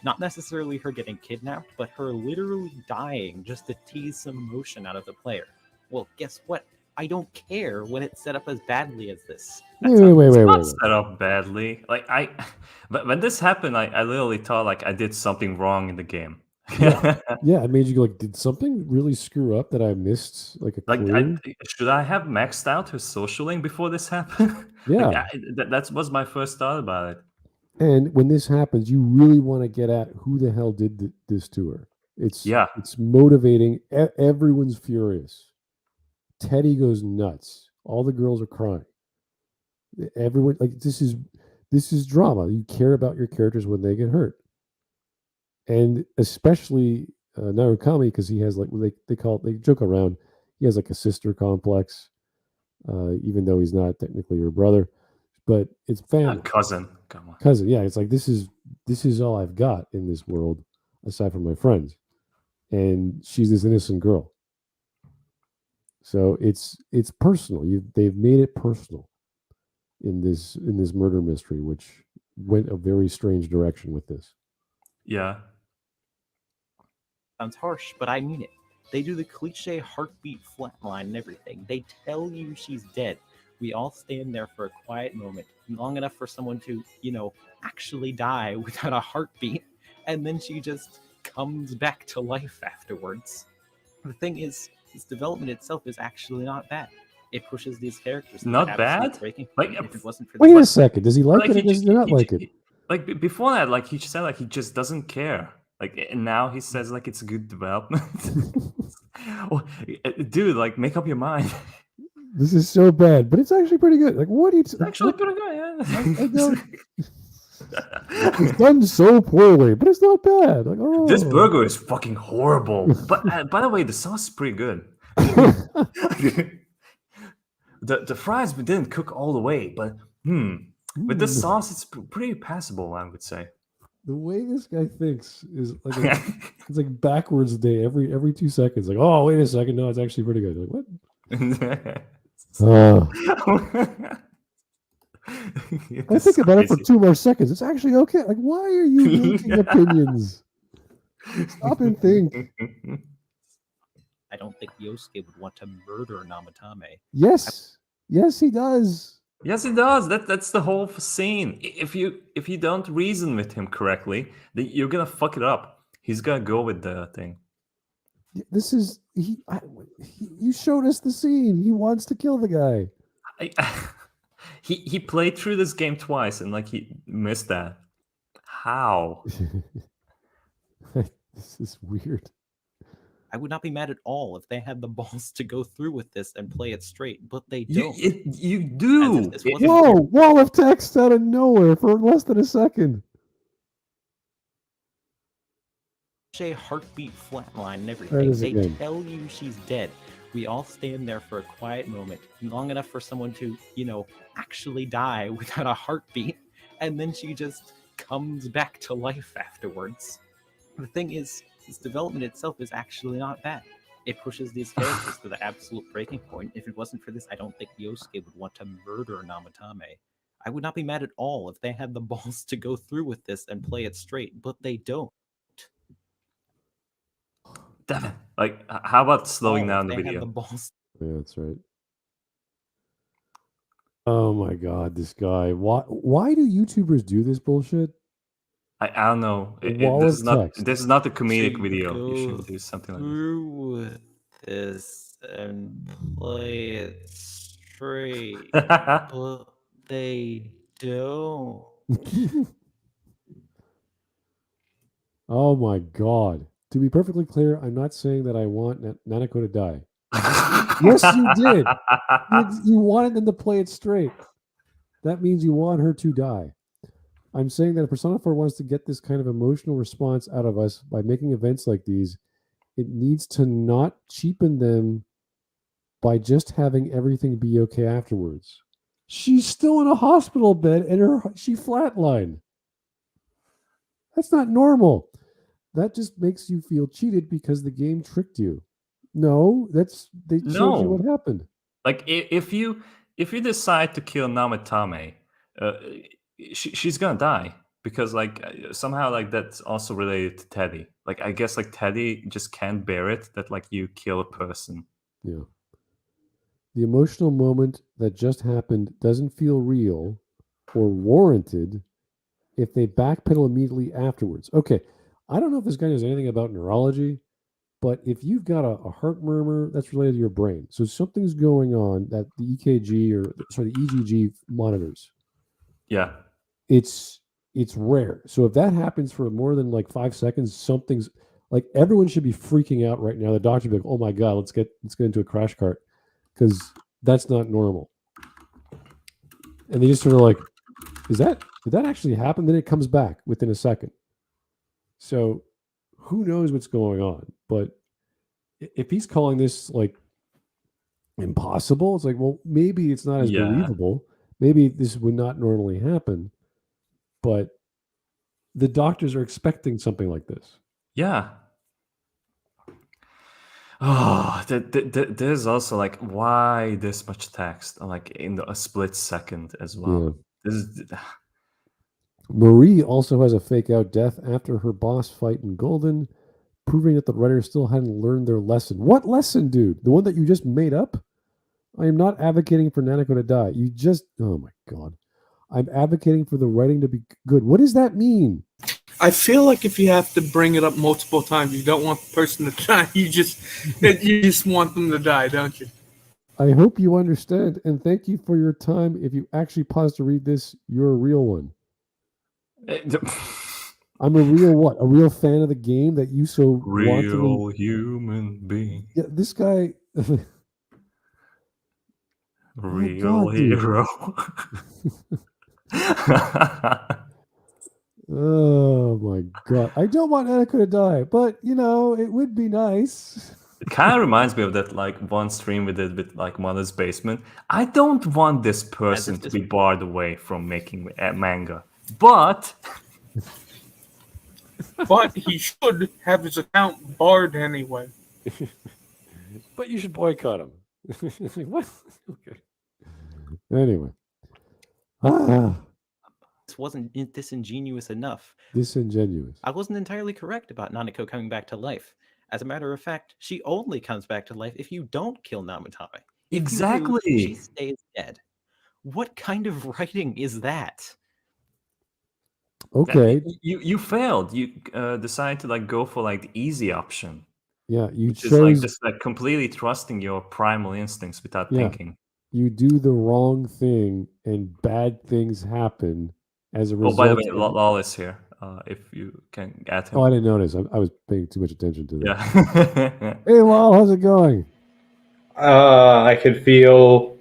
Not necessarily her getting kidnapped, but her literally dying just to tease some emotion out of the player. Well, guess what? I don't care when it's set up as badly as this. Wait. Set up badly. But when this happened, I literally thought like I did something wrong in the game. Yeah, it made you go like, did something really screw up that I missed? Like a clue? Should I have maxed out her social link before this happened? Yeah. That was my first thought about it. And when this happens, you really want to get at who the hell did this to her. It's motivating. Everyone's furious. Teddy goes nuts. All the girls are crying. Everyone this is drama. You care about your characters when they get hurt, and especially Narukami because he has they joke around. He has like a sister complex, even though he's not technically her brother, but it's family. Cousin, come on. Cousin, yeah. It's like this is all I've got in this world aside from my friends, and she's this innocent girl. So it's personal. They've made it personal in this murder mystery, which went a very strange direction with this. Yeah. Sounds harsh, but I mean it. They do the cliche heartbeat flatline and everything. They tell you she's dead. We all stand there for a quiet moment, long enough for someone to, actually die without a heartbeat, and then she just comes back to life afterwards. The thing is, this development itself is actually not bad. It pushes these characters. Not bad? If it wasn't for wait a second. Does he like it or does he not like it? Before that, he said he just doesn't care. And now he says it's good development. Dude, make up your mind. This is so bad, but it's actually pretty good. What do you? It's actually pretty good, yeah. It's done so poorly, but it's not bad. This burger is fucking horrible. But by the way, the sauce is pretty good. The fries didn't cook all the way, but with the sauce, it's pretty passable, I would say. The way this guy thinks is it's like backwards day every 2 seconds. Oh, wait a second, no, it's actually pretty good. What? I think about it for 2 more seconds. It's actually okay. Like, why are you making opinions? Stop and think. I don't think Yosuke would want to murder Namatame. Yes, he does. Yes, it does. That's the whole scene. If you don't reason with him correctly, then you're gonna fuck it up. He's gonna go with the thing. This is you showed us the scene. He wants to kill the guy. He played through this game twice and like he missed that. How? This is weird. I would not be mad at all if they had the balls to go through with this and play it straight, but they don't. You do. As if this wasn't Whoa! Wall of text out of nowhere for less than a second. a heartbeat flatline and That everything. is They again. tell you she's dead. We all stand there for a quiet moment, long enough for someone to, actually die without a heartbeat, and then she just comes back to life afterwards. The thing is, this development itself is actually not bad. It pushes these characters to the absolute breaking point. If it wasn't for this, I don't think Yosuke would want to murder Namatame. I would not be mad at all if they had the balls to go through with this and play it straight, but they don't. Devin, like, how about slowing Oh, down the they had video? the balls. Yeah, that's right. Oh my god, this guy. Why do YouTubers do this bullshit? I don't know. Wall This of is not. text. This is not a comedic To video. You go shouldn't do something like this. Through with this and play it straight, but they don't. Oh my god. To be perfectly clear, I'm not saying that I want Nanako to die. Yes, you did. You wanted them to play it straight. That means you want her to die. I'm saying that if Persona 4 wants to get this kind of emotional response out of us by making events like these, it needs to not cheapen them by just having everything be okay afterwards. She's still in a hospital bed and she flatlined. That's not normal. That just makes you feel cheated because the game tricked you. No, they showed you what happened. Like if you decide to kill Namatame, she's gonna die because somehow like that's also related to Teddy. Like I guess like Teddy just can't bear it that like you kill a person. Yeah. The emotional moment that just happened doesn't feel real or warranted if they backpedal immediately afterwards. Okay, I don't know if this guy knows anything about neurology, but if you've got a heart murmur, that's related to your brain. So something's going on that the EKG the EGG monitors. Yeah. It's rare. So if that happens for more than like 5 seconds, something's like everyone should be freaking out right now. The doctor would be like, "Oh my god, let's get into a crash cart," because that's not normal. And they just sort of like, did that actually happen? Then it comes back within a second. So who knows what's going on? But if he's calling this like impossible, it's like, well, maybe it's not as believable. Maybe this would not normally happen. But the doctors are expecting something like this. Yeah. Oh, there's also like, why this much text? Like in a split second as well. Yeah. This is. Marie also has a fake out death after her boss fight in Golden, proving that the writers still hadn't learned their lesson. What lesson, dude? The one that you just made up? I am not advocating for Nanako to die. Oh my god. I'm advocating for the writing to be good. What does that mean? I feel like if you have to bring it up multiple times, you don't want the person to die. You just want them to die, don't you? I hope you understand, and thank you for your time. If you actually pause to read this, you're a real one. I'm a real what? A real fan of the game that you so real human being. Yeah, this guy. Real hero. Oh my god. I don't want Annika to die, but it would be nice. It kind of reminds me of that like one stream we did with like Mother's Basement. I don't want this person to be barred away from making manga, but he should have his account barred anyway. But you should boycott him. What? Okay. Anyway, This wasn't disingenuous enough. Disingenuous. I wasn't entirely correct about Nanako coming back to life. As a matter of fact, she only comes back to life if you don't kill Namatame. If Exactly. you do, she stays dead. What kind of writing is that? Okay. You failed. You decided to like go for like the easy option. Yeah, you Which is like chose. just like completely trusting your primal instincts without thinking. You do the wrong thing, and bad things happen as a Oh, result. by the way, of- Lol is here. If you can add him. Oh, I didn't notice. I was paying too much attention to that. Yeah. Hey, Lol, how's it going? I can feel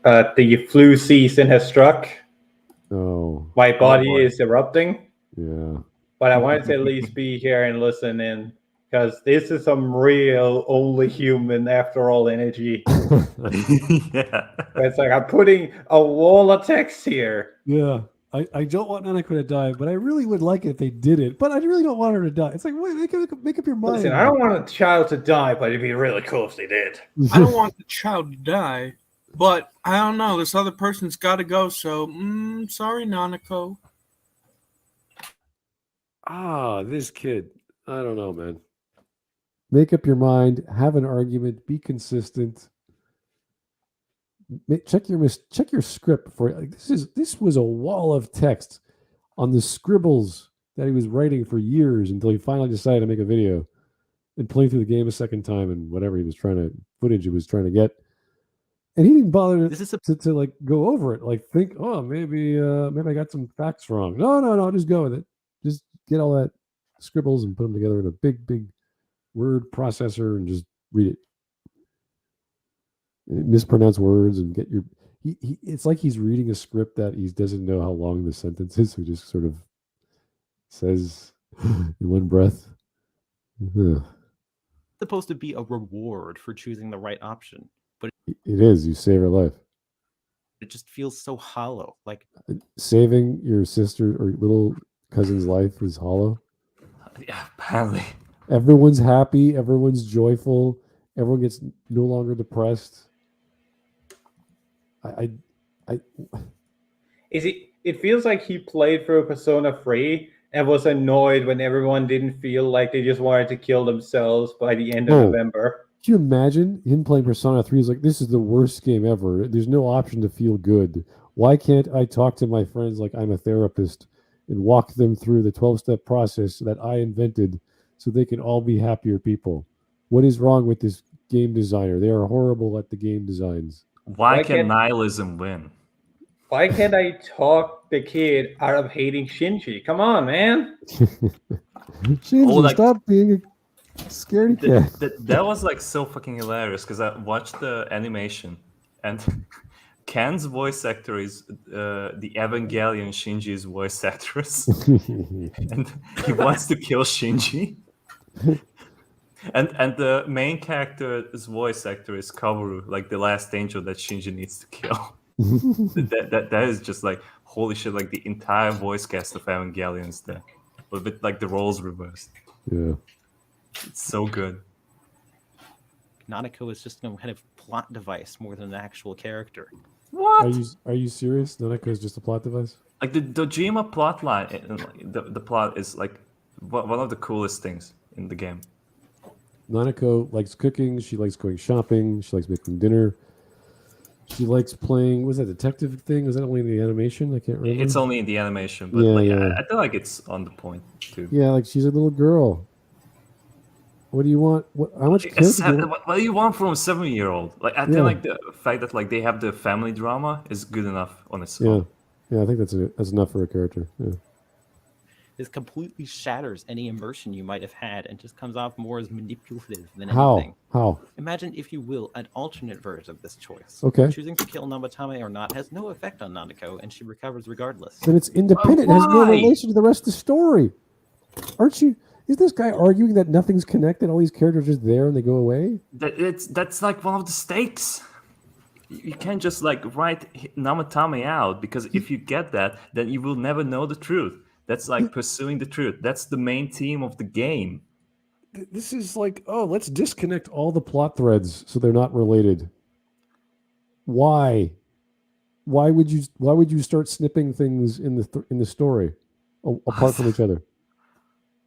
the flu season has struck. Oh, My body boy. is erupting, yeah. but I wanted to at least be here and listen in because this is some real only human after all energy. Yeah. It's like I'm putting a wall of text here. Yeah. I don't want Nanako to die, but I really would like it if they did it. But I really don't want her to die. It's like, wait, make up your mind. Listen, I don't want a child to die, but it'd be really cool if they did. I don't want the child to die, but I don't know. This other person's got to go, so sorry, Nanako. This kid. I don't know, man. Make up your mind. Have an argument. Be consistent. Check your script before. Like, this was a wall of text on the scribbles that he was writing for years until he finally decided to make a video and play through the game a second time and whatever footage he was trying to get. And he didn't bother to like go over it, like think, oh, maybe I got some facts wrong. No, just go with it. Just get all that scribbles and put them together in a big word processor and just read it. Mispronounce words and get your. It's like he's reading a script that he doesn't know how long the sentence is, so he just sort of says in one breath. It's supposed to be a reward for choosing the right option, but It is. You save her life. it just feels so hollow. Like Saving your sister or little cousin's life is hollow. Yeah, apparently. Everyone's happy. Everyone's joyful. Everyone gets no longer depressed. It feels like he played through Persona 3 and was annoyed when everyone didn't feel like they just wanted to kill themselves by the end of November. Can you imagine him playing Persona 3? He's like, this is the worst game ever. There's no option to feel good. Why can't I talk to my friends like I'm a therapist and walk them through the 12-step process that I invented so they can all be happier people? What is wrong with this game designer? They are horrible at the game designs. Why can nihilism win? Why can't I talk the kid out of hating Shinji? Come on, man. Shinji, stop being a scaredy cat. That was like so fucking hilarious because I watched the animation and Ken's voice actor is the Evangelion Shinji's voice actress. And he wants to kill Shinji. And the main character's voice actor is Kaworu, like the last angel that Shinji needs to kill. that is just like holy shit! Like the entire voice cast of Evangelion's there, a bit like the roles reversed. Yeah, it's so good. Nanako is just a kind of plot device more than an actual character. What? Are you serious? Nanako is just a plot device? Like the Dojima plot line, the plot is like one of the coolest things in the game. Nanako likes cooking. She likes going shopping. She likes making dinner. She likes playing. Was that detective thing? Was that only in the animation? I can't remember. It's only in the animation, but I feel like it's on the point too. Yeah, like she's a little girl. What do you want? How much? What do you want from a 7-year-old? Like I feel like the fact that like they have the family drama is good enough on its own. Yeah, I think that's enough for a character. Yeah. This completely shatters any immersion you might have had and just comes off more as manipulative than anything. How? Imagine, if you will, an alternate version of this choice. Okay. Choosing to kill Namatame or not has no effect on Nanako, and she recovers regardless. Then it's independent. It has no relation to the rest of the story. Aren't you? Is this guy arguing that nothing's connected? All these characters are just there and they go away? That's like one of the stakes. You can't just like write Namatame out, because if you get that, then you will never know the truth. That's like pursuing the truth. That's the main theme of the game. This is like, let's disconnect all the plot threads so they're not related. Why? why would you start snipping things in the story apart from each other?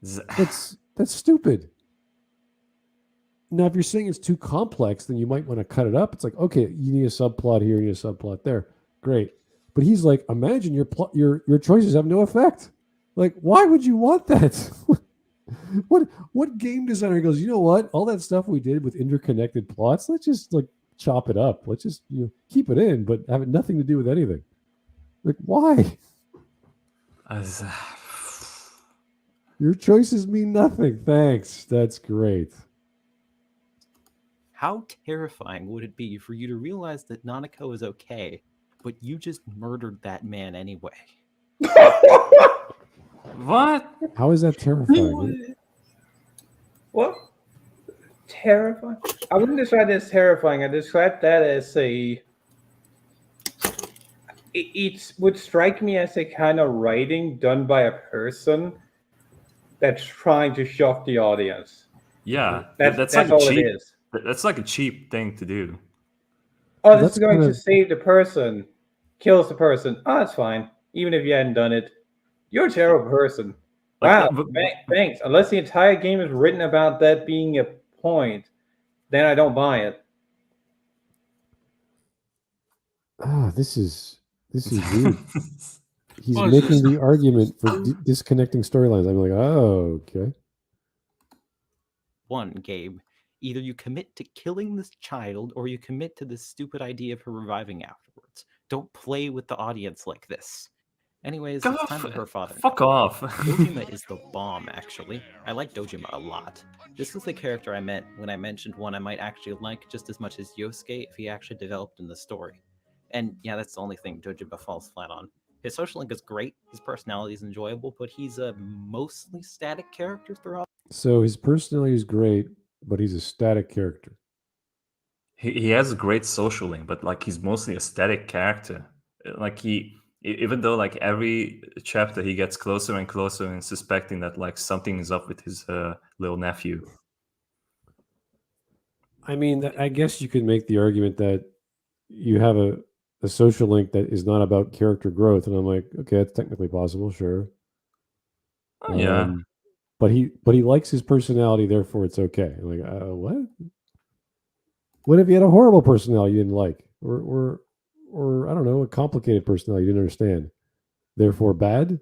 That's stupid. Now, if you're saying it's too complex, then you might want to cut it up. It's like, okay, you need a subplot here, you need a subplot there. Great. But he's like, imagine your choices have no effect. Like, why would you want that? What game designer goes, you know what? All that stuff we did with interconnected plots, let's just like chop it up. Let's just keep it in, but have nothing to do with anything. Like, why? Your choices mean nothing. Thanks. That's great. How terrifying would it be for you to realize that Nanako is okay, but you just murdered that man anyway? What? How is that terrifying? What? Terrifying? I wouldn't describe it as terrifying. I describe that as it would strike me as a kind of writing done by a person that's trying to shock the audience. Yeah, That's like all cheap, it is. That's like a cheap thing to do. Oh, this is going to save the person. Kills the person. Oh, it's fine. Even if you hadn't done it. You're a terrible person. Like, Wow, thanks. Unless the entire game is written about that being a point, then I don't buy it. This is weird. He's Well, making the argument for disconnecting storylines. I'm like, oh, okay. One, Gabe, either you commit to killing this child or you commit to this stupid idea of her reviving afterwards. Don't play with the audience like this. Anyways, it's time for her father. Fuck off. Dojima is the bomb, actually. I like Dojima a lot. This was the character I meant when I mentioned one I might actually like just as much as Yosuke if he actually developed in the story. And yeah, that's the only thing Dojima falls flat on. His social link is great, his personality is enjoyable, but he's a mostly static character throughout. So his personality is great, but he's a static character. He has a great social link, but like he's mostly a static character. Like even though like every chapter he gets closer and closer and suspecting that like something is up with his little nephew. I mean, I guess you could make the argument that you have a social link that is not about character growth, and I'm like, okay, that's technically possible, sure. Yeah. But he likes his personality, therefore it's okay. I'm like, what? What if he had a horrible personality you didn't like, or I don't know, a complicated personality you didn't understand, therefore bad?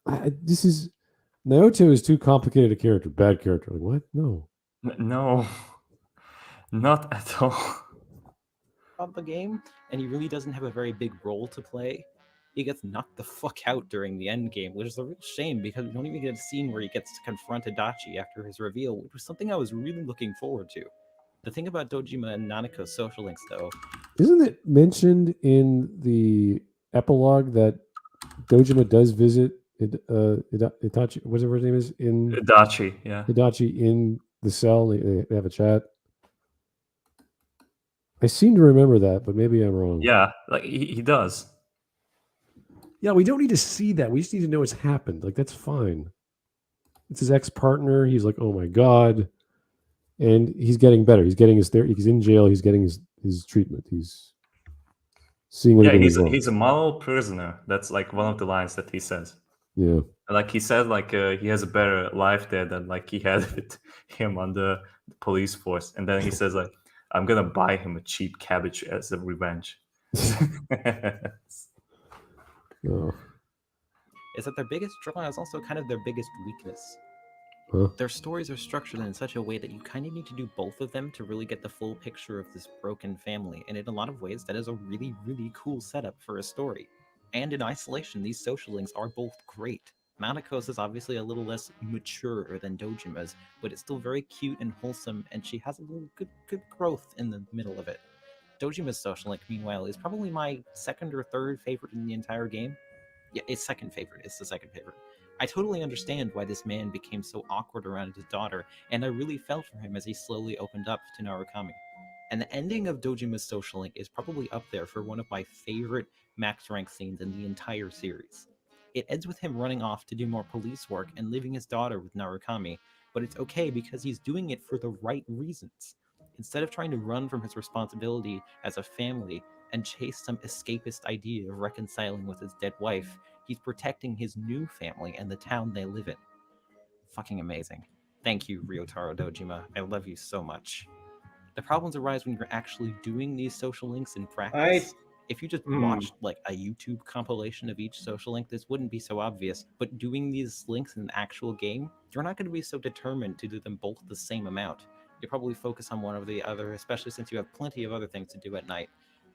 Naoto is too complicated a character, bad character. Like what? No. No, not at all. Of the game, and he really doesn't have a very big role to play. He gets knocked the fuck out during the end game, which is a real shame because we don't even get a scene where he gets to confront Adachi after his reveal, which was something I was really looking forward to. The thing about Dojima and Nanako's social links, though, isn't it mentioned in the epilogue that Dojima does visit Itachi, whatever his name is, in Adachi, yeah. Adachi in the cell. They have a chat. I seem to remember that, but maybe I'm wrong. Yeah, like he does. Yeah, we don't need to see that. We just need to know it's happened. Like that's fine. It's his ex-partner. He's like, oh my god, and he's getting better. He's getting his therapy. He's in jail. He's getting his treatment. He's seeing what he's a model prisoner. That's like one of the lines that he says. Yeah, like he said, like he has a better life there than like he had with him on the police force. And then he says like, I'm gonna buy him a cheap cabbage as a revenge. Oh. Is that their biggest draw is also kind of their biggest weakness. Huh? Their stories are structured in such a way that you kind of need to do both of them to really get the full picture of this broken family, and in a lot of ways that is a really, really cool setup for a story. And in isolation, these social links are both great. Nanako's is obviously a little less mature than Dojima's, but it's still very cute and wholesome, and she has a little good growth in the middle of it. Dojima's social link, meanwhile, is probably my second or third favorite in the entire game. Yeah, it's second favorite. It's the second favorite. I totally understand why this man became so awkward around his daughter, and I really felt for him as he slowly opened up to Narukami. And the ending of Dojima's social link is probably up there for one of my favorite max rank scenes in the entire series. It ends with him running off to do more police work and leaving his daughter with Narukami, but it's okay because he's doing it for the right reasons. Instead of trying to run from his responsibility as a family and chase some escapist idea of reconciling with his dead wife. He's protecting his new family and the town they live in. Fucking amazing. Thank you, Ryotaro Dojima. I love you so much. The problems arise when you're actually doing these social links in practice. If you just watched like a YouTube compilation of each social link, this wouldn't be so obvious. But doing these links in an actual game, you're not going to be so determined to do them both the same amount. You probably focus on one or the other, especially since you have plenty of other things to do at night.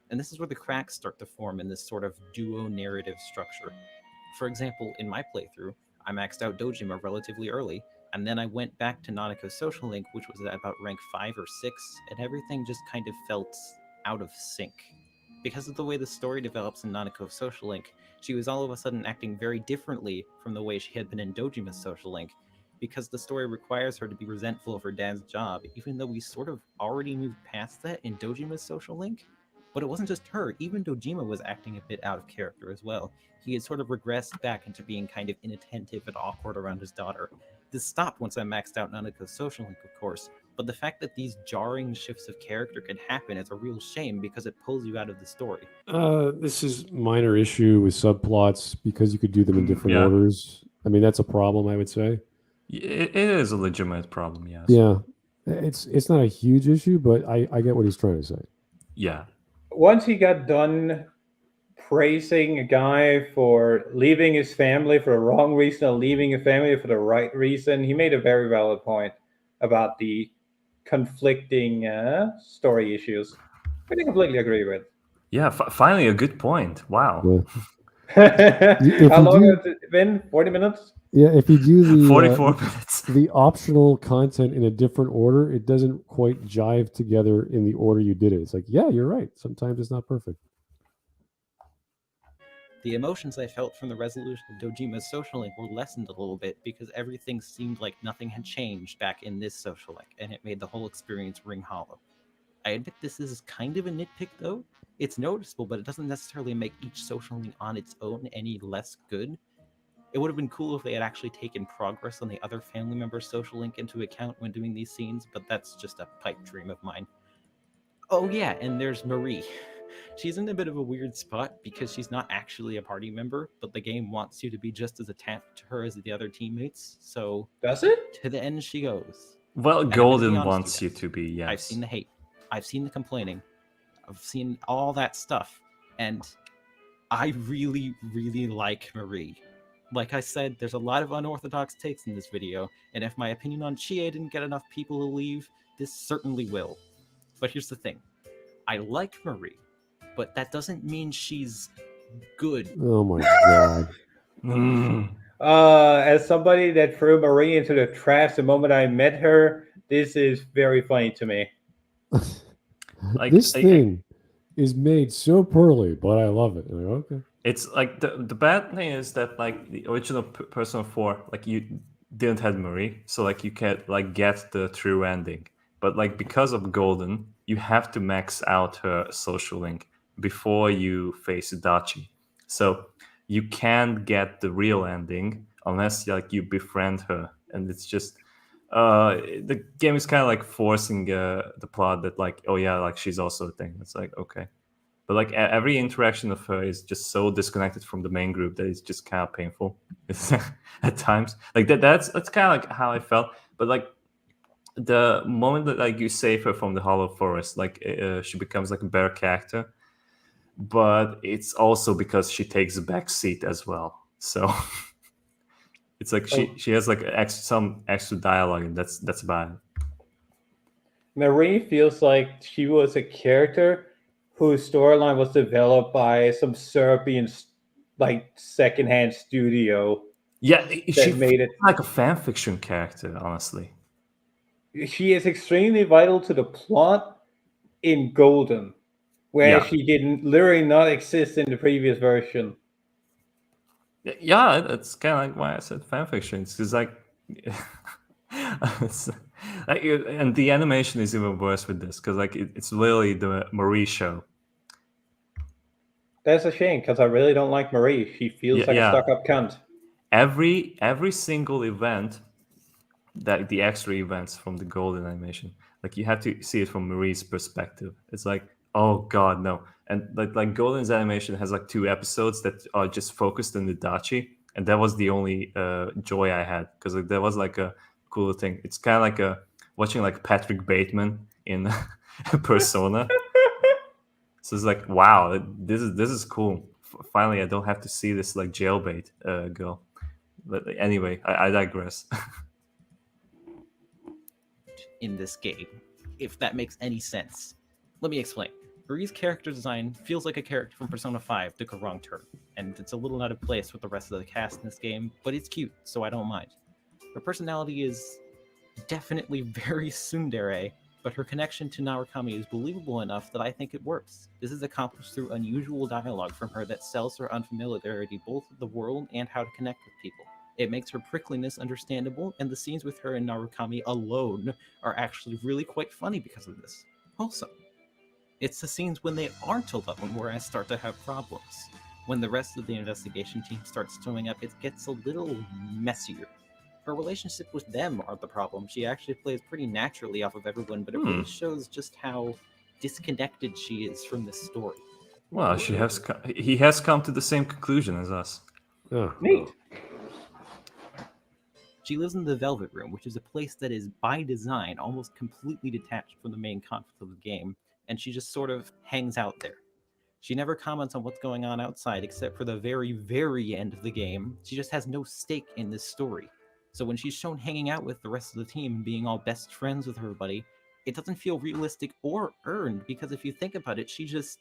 And this is where the cracks start to form in this sort of duo narrative structure. For example, in my playthrough, I maxed out Dojima relatively early, and then I went back to Nanako's social link, which was at about rank 5 or 6, and everything just kind of felt out of sync. Because of the way the story develops in Nanako's social link, she was all of a sudden acting very differently from the way she had been in Dojima's social link, because the story requires her to be resentful of her dad's job, even though we sort of already moved past that in Dojima's social link. But it wasn't just her, even Dojima was acting a bit out of character as well. He had sort of regressed back into being kind of inattentive and awkward around his daughter. This stopped once I maxed out Nanako's social link, of course, but the fact that these jarring shifts of character can happen is a real shame because it pulls you out of the story. This is minor issue with subplots because you could do them in different Yeah. orders. I mean, that's a problem, I would say. It is a legitimate problem, yes. Yeah, it's not a huge issue, but I get what he's trying to say. Yeah. Once he got done praising a guy for leaving his family for the wrong reason or leaving a family for the right reason, he made a very valid point about the conflicting story issues, which I completely agree with. Yeah, finally a good point. Wow. Yeah. How long has it been? 40 minutes? Yeah, if you do the 44 minutes. the optional content in a different order, it doesn't quite jive together in the order you did it. It's like, yeah, you're right. Sometimes it's not perfect. The emotions I felt from the resolution of Dojima's social link were lessened a little bit because everything seemed like nothing had changed back in this social link, and it made the whole experience ring hollow. I admit this is kind of a nitpick though. It's noticeable, but it doesn't necessarily make each social link on its own any less good. It would have been cool if they had actually taken progress on the other family member's social link into account when doing these scenes, but that's just a pipe dream of mine. Oh yeah, and there's Marie. She's in a bit of a weird spot because she's not actually a party member, but the game wants you to be just as attached to her as the other teammates, so Does it? to the end she goes. Well, And I'm gonna be Golden honest wants with you you to be, yes. I've seen the hate. I've seen the complaining. I've seen all that stuff. And I really, really like Marie. Like I said, there's a lot of unorthodox takes in this video, and if my opinion on Chie didn't get enough people to leave, this certainly will. But here's the thing. I like Marie, but that doesn't mean she's good. Oh my god. Mm. As somebody that threw Marie into the trash the moment I met her, this is very funny to me. Like, This thing is made so poorly, but I love it. Like, okay. It's like the bad thing is that like the original Persona 4, like you didn't have Marie, so like you can't like get the true ending. But like because of Golden, you have to max out her social link before you face Dachi. So you can't get the real ending unless like you befriend her, and it's just the game is kind of like forcing the plot that like, oh yeah, like she's also a thing. It's like, okay. But like every interaction of her is just so disconnected from the main group that it's just kind of painful at times. Like that's kind of like how I felt. But like the moment that like you save her from the Hollow Forest, like she becomes like a better character. But it's also because she takes a back seat as well. So it's like she has like some extra dialogue, and that's about it. Marie feels like she was a character whose storyline was developed by some Serbian like secondhand studio. Yeah, she made it like a fan fiction character, honestly. She is extremely vital to the plot in Golden, where she didn't literally not exist in the previous version. Yeah, that's kind of like why I said fan fiction. It's like, and the animation is even worse with this because like it's literally the Marie show. That's a shame because I really don't like Marie. She feels like a stuck-up cunt. Every single event, that the extra events from the Golden animation, like you have to see it from Marie's perspective. It's like, Oh God, no! And like Golden's animation has like 2 episodes that are just focused on the Dachi, and that was the only joy I had because like, that was like a cool thing. It's kind of like watching like Patrick Bateman in Persona. So it's like, wow, this is cool. Finally, I don't have to see this like jailbait girl. But anyway, I digress. In this game, if that makes any sense. Let me explain. Marie's character design feels like a character from Persona 5 took a wrong turn, and it's a little out of place with the rest of the cast in this game, but it's cute, so I don't mind. Her personality is definitely very tsundere, but her connection to Narukami is believable enough that I think it works. This is accomplished through unusual dialogue from her that sells her unfamiliarity both with the world and how to connect with people. It makes her prickliness understandable, and the scenes with her and Narukami alone are actually really quite funny because of this. Also, it's the scenes when they aren't alone where I start to have problems. When the rest of the investigation team starts showing up, it gets a little messier. Her relationship with them aren't the problem. She actually plays pretty naturally off of everyone, but it really shows just how disconnected she is from this story. Well, he has come to the same conclusion as us. Oh, Neat. She lives in the Velvet Room, which is a place that is, by design, almost completely detached from the main conflict of the game, and she just sort of hangs out there. She never comments on what's going on outside, except for the very, very end of the game. She just has no stake in this story. So when she's shown hanging out with the rest of the team and being all best friends with everybody, it doesn't feel realistic or earned, because if you think about it, she just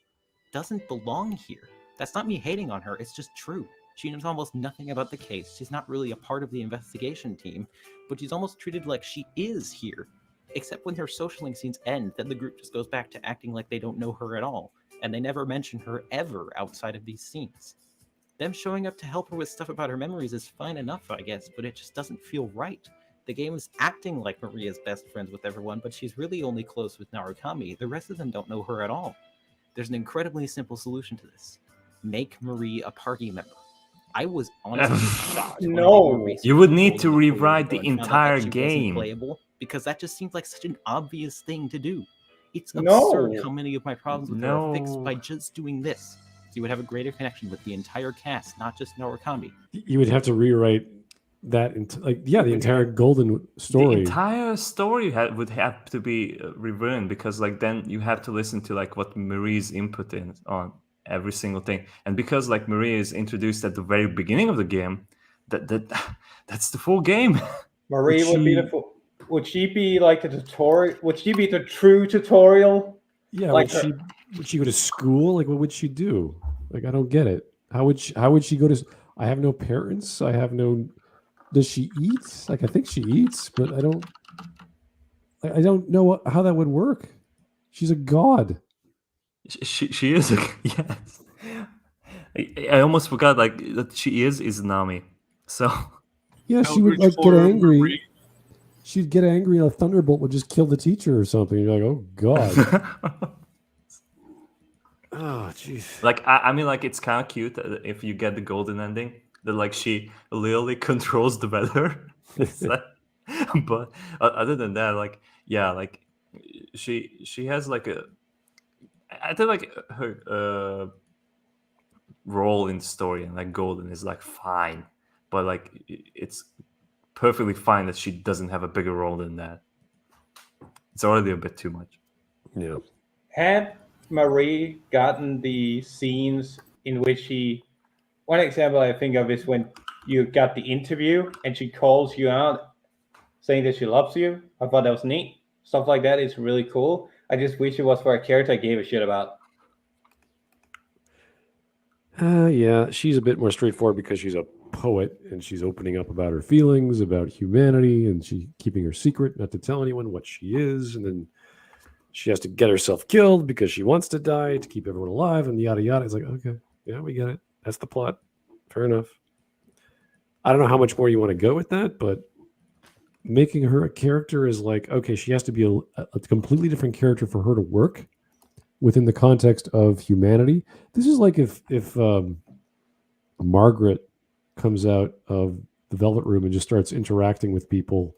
doesn't belong here. That's not me hating on her, it's just true. She knows almost nothing about the case. She's not really a part of the investigation team, but she's almost treated like she is here. Except when her social link scenes end, then the group just goes back to acting like they don't know her at all, and they never mention her ever outside of these scenes. Them showing up to help her with stuff about her memories is fine enough, I guess, but it just doesn't feel right. The game is acting like Maria's best friends with everyone, but she's really only close with Narukami. The rest of them don't know her at all. There's an incredibly simple solution to this. Make Marie a party member. I was honestly shocked. when I No. did a research You would on need Golden to before rewrite the and found out that entire she wasn't game. playable, because that just seems like such an obvious thing to do. It's No. absurd how many of my problems with her are fixed No. by just doing this. So you would have a greater connection with the entire cast, not just Narukami. You would have to rewrite that the entire Golden The story. entire story would have to be rewritten, because like then you have to listen to like what Marie's input is on every single thing, and because like Marie is introduced at the very beginning of the game, that's the full game. Marie Would would be she- the. Would she be like the tutorial? Would she be the true tutorial? Yeah, Like would she go to school? Like, what would she do? Like, I don't get it. How would she go to? I have no parents. I have no. Does she eat? Like, I think she eats, but I don't know how that would work. She's a god. She is yes. I almost forgot like that she is Izanami. So Yeah, she would Eldritch like get horror angry. Marie. She'd get angry, and a thunderbolt would just kill the teacher or something. You're like, oh god. Oh, jeez. like I mean like it's kind of cute if you get the golden ending that like she literally controls the weather. It's like- but other than that, like yeah, like she has like I think like her role in the story and like golden is like fine, but like it's perfectly fine that she doesn't have a bigger role than that. It's already a bit too much. Yeah. Had Marie gotten the scenes in which she, one example I think of is when you got the interview and she calls you out saying that she loves you. I thought that was neat. Stuff like that is really cool. I just wish it was for a character I gave a shit about. Yeah, she's a bit more straightforward because she's a poet and she's opening up about her feelings, about humanity, and she keeping her secret, not to tell anyone what she is, and then she has to get herself killed because she wants to die to keep everyone alive, and yada yada. It's like, okay, yeah, we get it. That's the plot. Fair enough. I don't know how much more you want to go with that, but making her a character is like, okay, she has to be a completely different character for her to work within the context of humanity. This is like if Margaret comes out of the Velvet Room and just starts interacting with people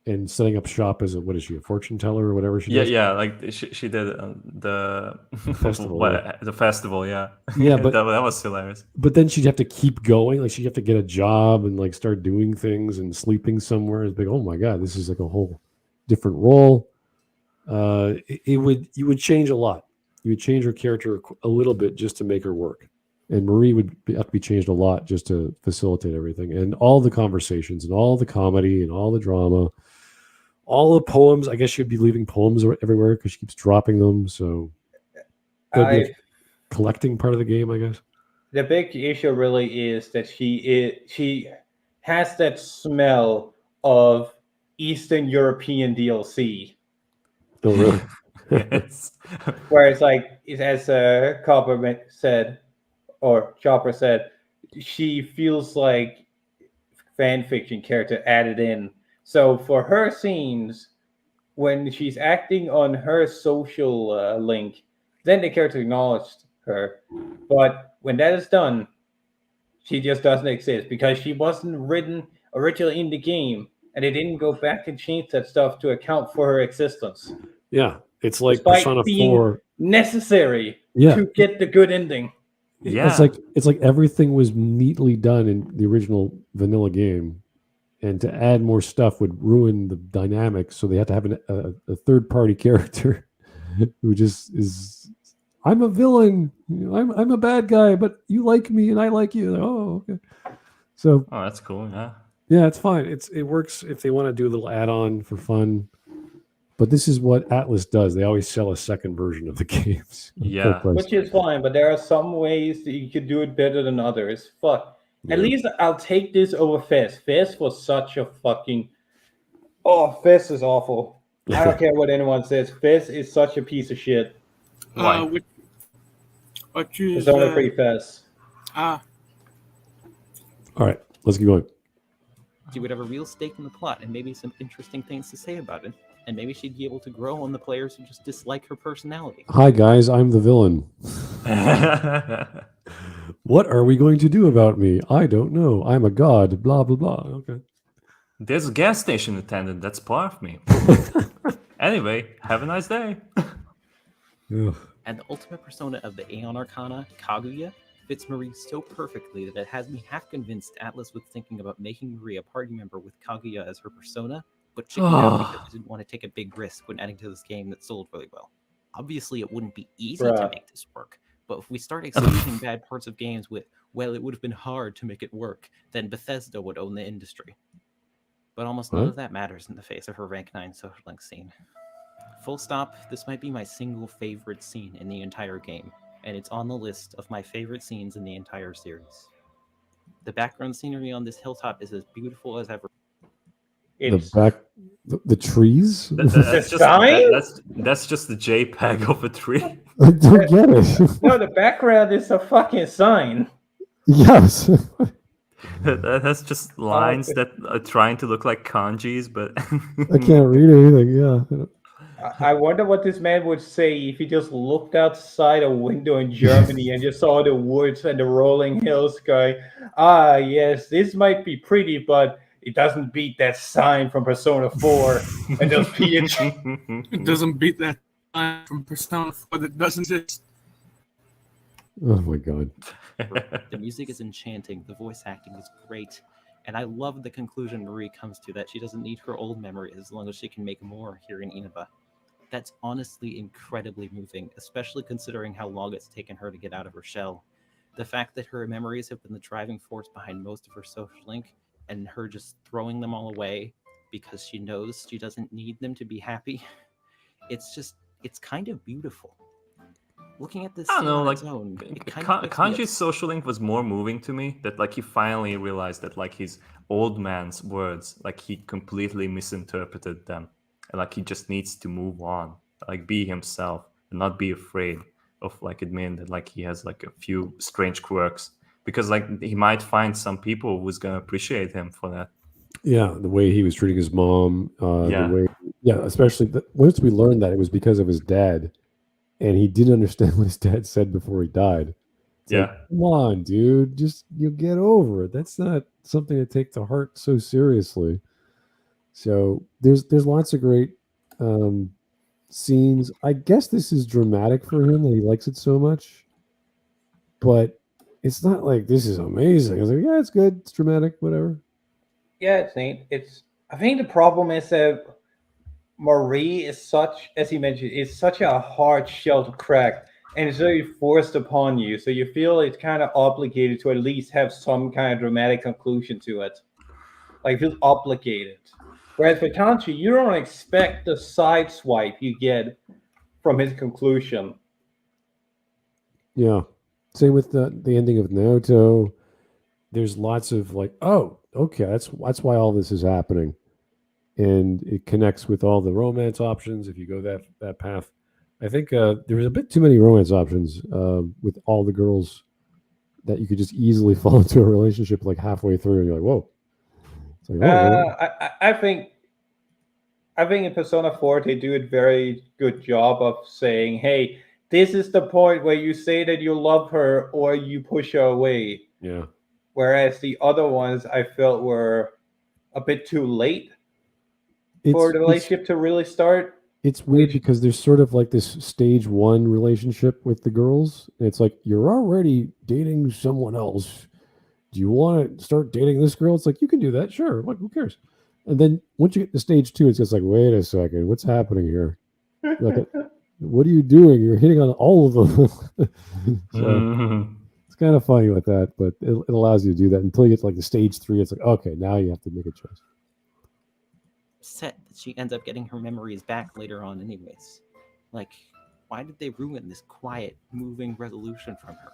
and setting up shop as what is she, a fortune teller or whatever she does? Yeah, like she did the Festival, the festival, yeah. Yeah, but that was hilarious. But then she'd have to keep going. Like she'd have to get a job and like start doing things and sleeping somewhere. It's like, oh my God, this is like a whole different role. You would change a lot. You would change her character a little bit just to make her work. And Marie would have to be changed a lot just to facilitate everything. And all the conversations and all the comedy and all the drama, all the poems. I guess she'd be leaving poems everywhere because she keeps dropping them. So that'd be a collecting part of the game, I guess. The big issue really is that she has that smell of Eastern European DLC. Oh, really? Yes. Where it's like, as Chopper said, she feels like fan fiction character added in. So for her scenes, when she's acting on her social link, then the character acknowledged her. But when that is done, she just doesn't exist because she wasn't written originally in the game, and they didn't go back and change that stuff to account for her existence. Yeah, it's like Despite Persona being 4 necessary Yeah. to get the good ending. Yeah. It's like everything was neatly done in the original vanilla game, and to add more stuff would ruin the dynamic. So they had to have a third party character who just is. I'm a villain. I'm a bad guy, but you like me and I like you. Oh, okay. So Oh, that's cool. Yeah. yeah, it's fine. It works if they want to do a little add on for fun. But this is what Atlas does. They always sell a second version of the games. Yeah. Which is fine, but there are some ways that you could do it better than others. Fuck. Yeah. At least I'll take this over Fez. Fez was such a fucking... Oh, Fez is awful. I don't care what anyone says. Fez is such a piece of shit. Why? What you It's only free Fez. All right, let's keep going. She would have a real stake in the plot and maybe some interesting things to say about it. And maybe she'd be able to grow on the players who just dislike her personality. Hi guys, I'm the villain. What are we going to do about me? I don't know. I'm a god. Blah blah blah. Okay. There's a gas station attendant. That's part of me. Anyway, have a nice day. Ugh. And the ultimate persona of the Aeon Arcana, Kaguya, fits Marie so perfectly that it has me half convinced Atlas was thinking about making Marie a party member with Kaguya as her persona, but chickened out because he didn't want to take a big risk when adding to this game that sold really well. Obviously, it wouldn't be easy to make this work, but if we start excusing bad parts of games with, well, it would have been hard to make it work, then Bethesda would own the industry. But almost none of that matters in the face of her rank 9 social link scene. Full stop, this might be my single favorite scene in the entire game, and it's on the list of my favorite scenes in the entire series. The background scenery on this hilltop is as beautiful as ever. The trees? That's just, sign? that's just the JPEG of a tree. I don't get it. No, the background is a fucking sign. Yes. That's just lines that are trying to look like kanjis, but I can't read anything. Yeah. I wonder what this man would say if he just looked outside a window in Germany and just saw the woods and the rolling hills going, yes, this might be pretty, but it doesn't beat that sign from Persona 4 and those PNG. It doesn't beat that sign from Persona 4 that doesn't exist. Oh my god. The music is enchanting, the voice acting is great, and I love the conclusion Marie comes to that she doesn't need her old memory as long as she can make more here in Inaba. That's honestly incredibly moving, especially considering how long it's taken her to get out of her shell. The fact that her memories have been the driving force behind most of her social link, and her just throwing them all away because she knows she doesn't need them to be happy, it's kind of beautiful. Looking at this I don't scene know, on like its own, it kind of Kanji's social link was more moving to me. That like he finally realized that like his old man's words, like he completely misinterpreted them, and like he just needs to move on, like be himself and not be afraid of like admitting that like he has like a few strange quirks, because like he might find some people who's gonna appreciate him for that. Yeah, the way he was treating his mom. Especially once we learned that it was because of his dad. And he didn't understand what his dad said before he died. It's like, come on, dude. Just get over it. That's not something to take to heart so seriously. So there's lots of great scenes. I guess this is dramatic for him that he likes it so much, but it's not like this is amazing. I was like, yeah, it's good, it's dramatic, whatever. Yeah, it's neat. I think the problem is that Marie is such, as he mentioned, is such a hard shell to crack, and it's very forced upon you. So you feel it's kind of obligated to at least have some kind of dramatic conclusion to it. Like it feels obligated. Whereas for Tanchi, you don't expect the side swipe you get from his conclusion. Yeah. Same with the ending of Naruto. There's lots of like, oh, okay, that's why all this is happening. And it connects with all the romance options if you go that path. I think there was a bit too many romance options with all the girls that you could just easily fall into a relationship like halfway through, and you're like, whoa. It's like, I think in Persona 4 they do a very good job of saying, hey, this is the point where you say that you love her or you push her away. Yeah. Whereas the other ones I felt were a bit too late for the relationship to really start. It's weird because there's sort of like this stage 1 relationship with the girls. It's like, you're already dating someone else. Do you want to start dating this girl? It's like, you can do that. Sure. What? Who cares? And then once you get to stage 2, it's just like, wait a second. What's happening here? Like, what are you doing? You're hitting on all of them. So it's kind of funny with that, but it allows you to do that until you get to like the stage 3. It's like, okay, now you have to make a choice. Set that she ends up getting her memories back later on anyways. Like, why did they ruin this quiet, moving resolution from her?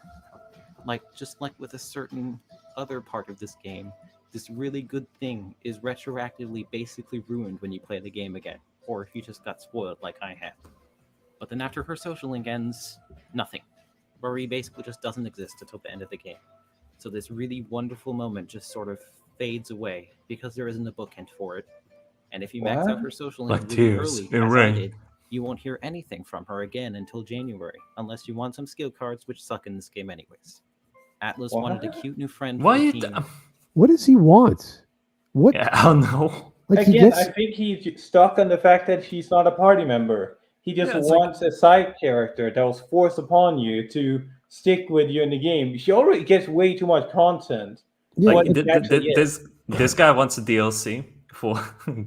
Like, just like with a certain other part of this game, this really good thing is retroactively basically ruined when you play the game again, or if you just got spoiled like I have. But then after her social link ends, nothing. Marie basically just doesn't exist until the end of the game. So this really wonderful moment just sort of fades away because there isn't a bookend for it. And if you max out her social link Like really tears early, in as I rain. did, you won't hear anything from her again until January, unless you want some skill cards, which suck in this game anyways. Atlas wanted a cute new friend for Why the you team. What does he want? What? Yeah, I don't know. Like Again, I think he's stuck on the fact that she's not a party member. He just Yeah, it's wants a side character that was forced upon you to stick with you in the game. She already gets way too much content. Yeah, Like What actually is. this guy wants a DLC for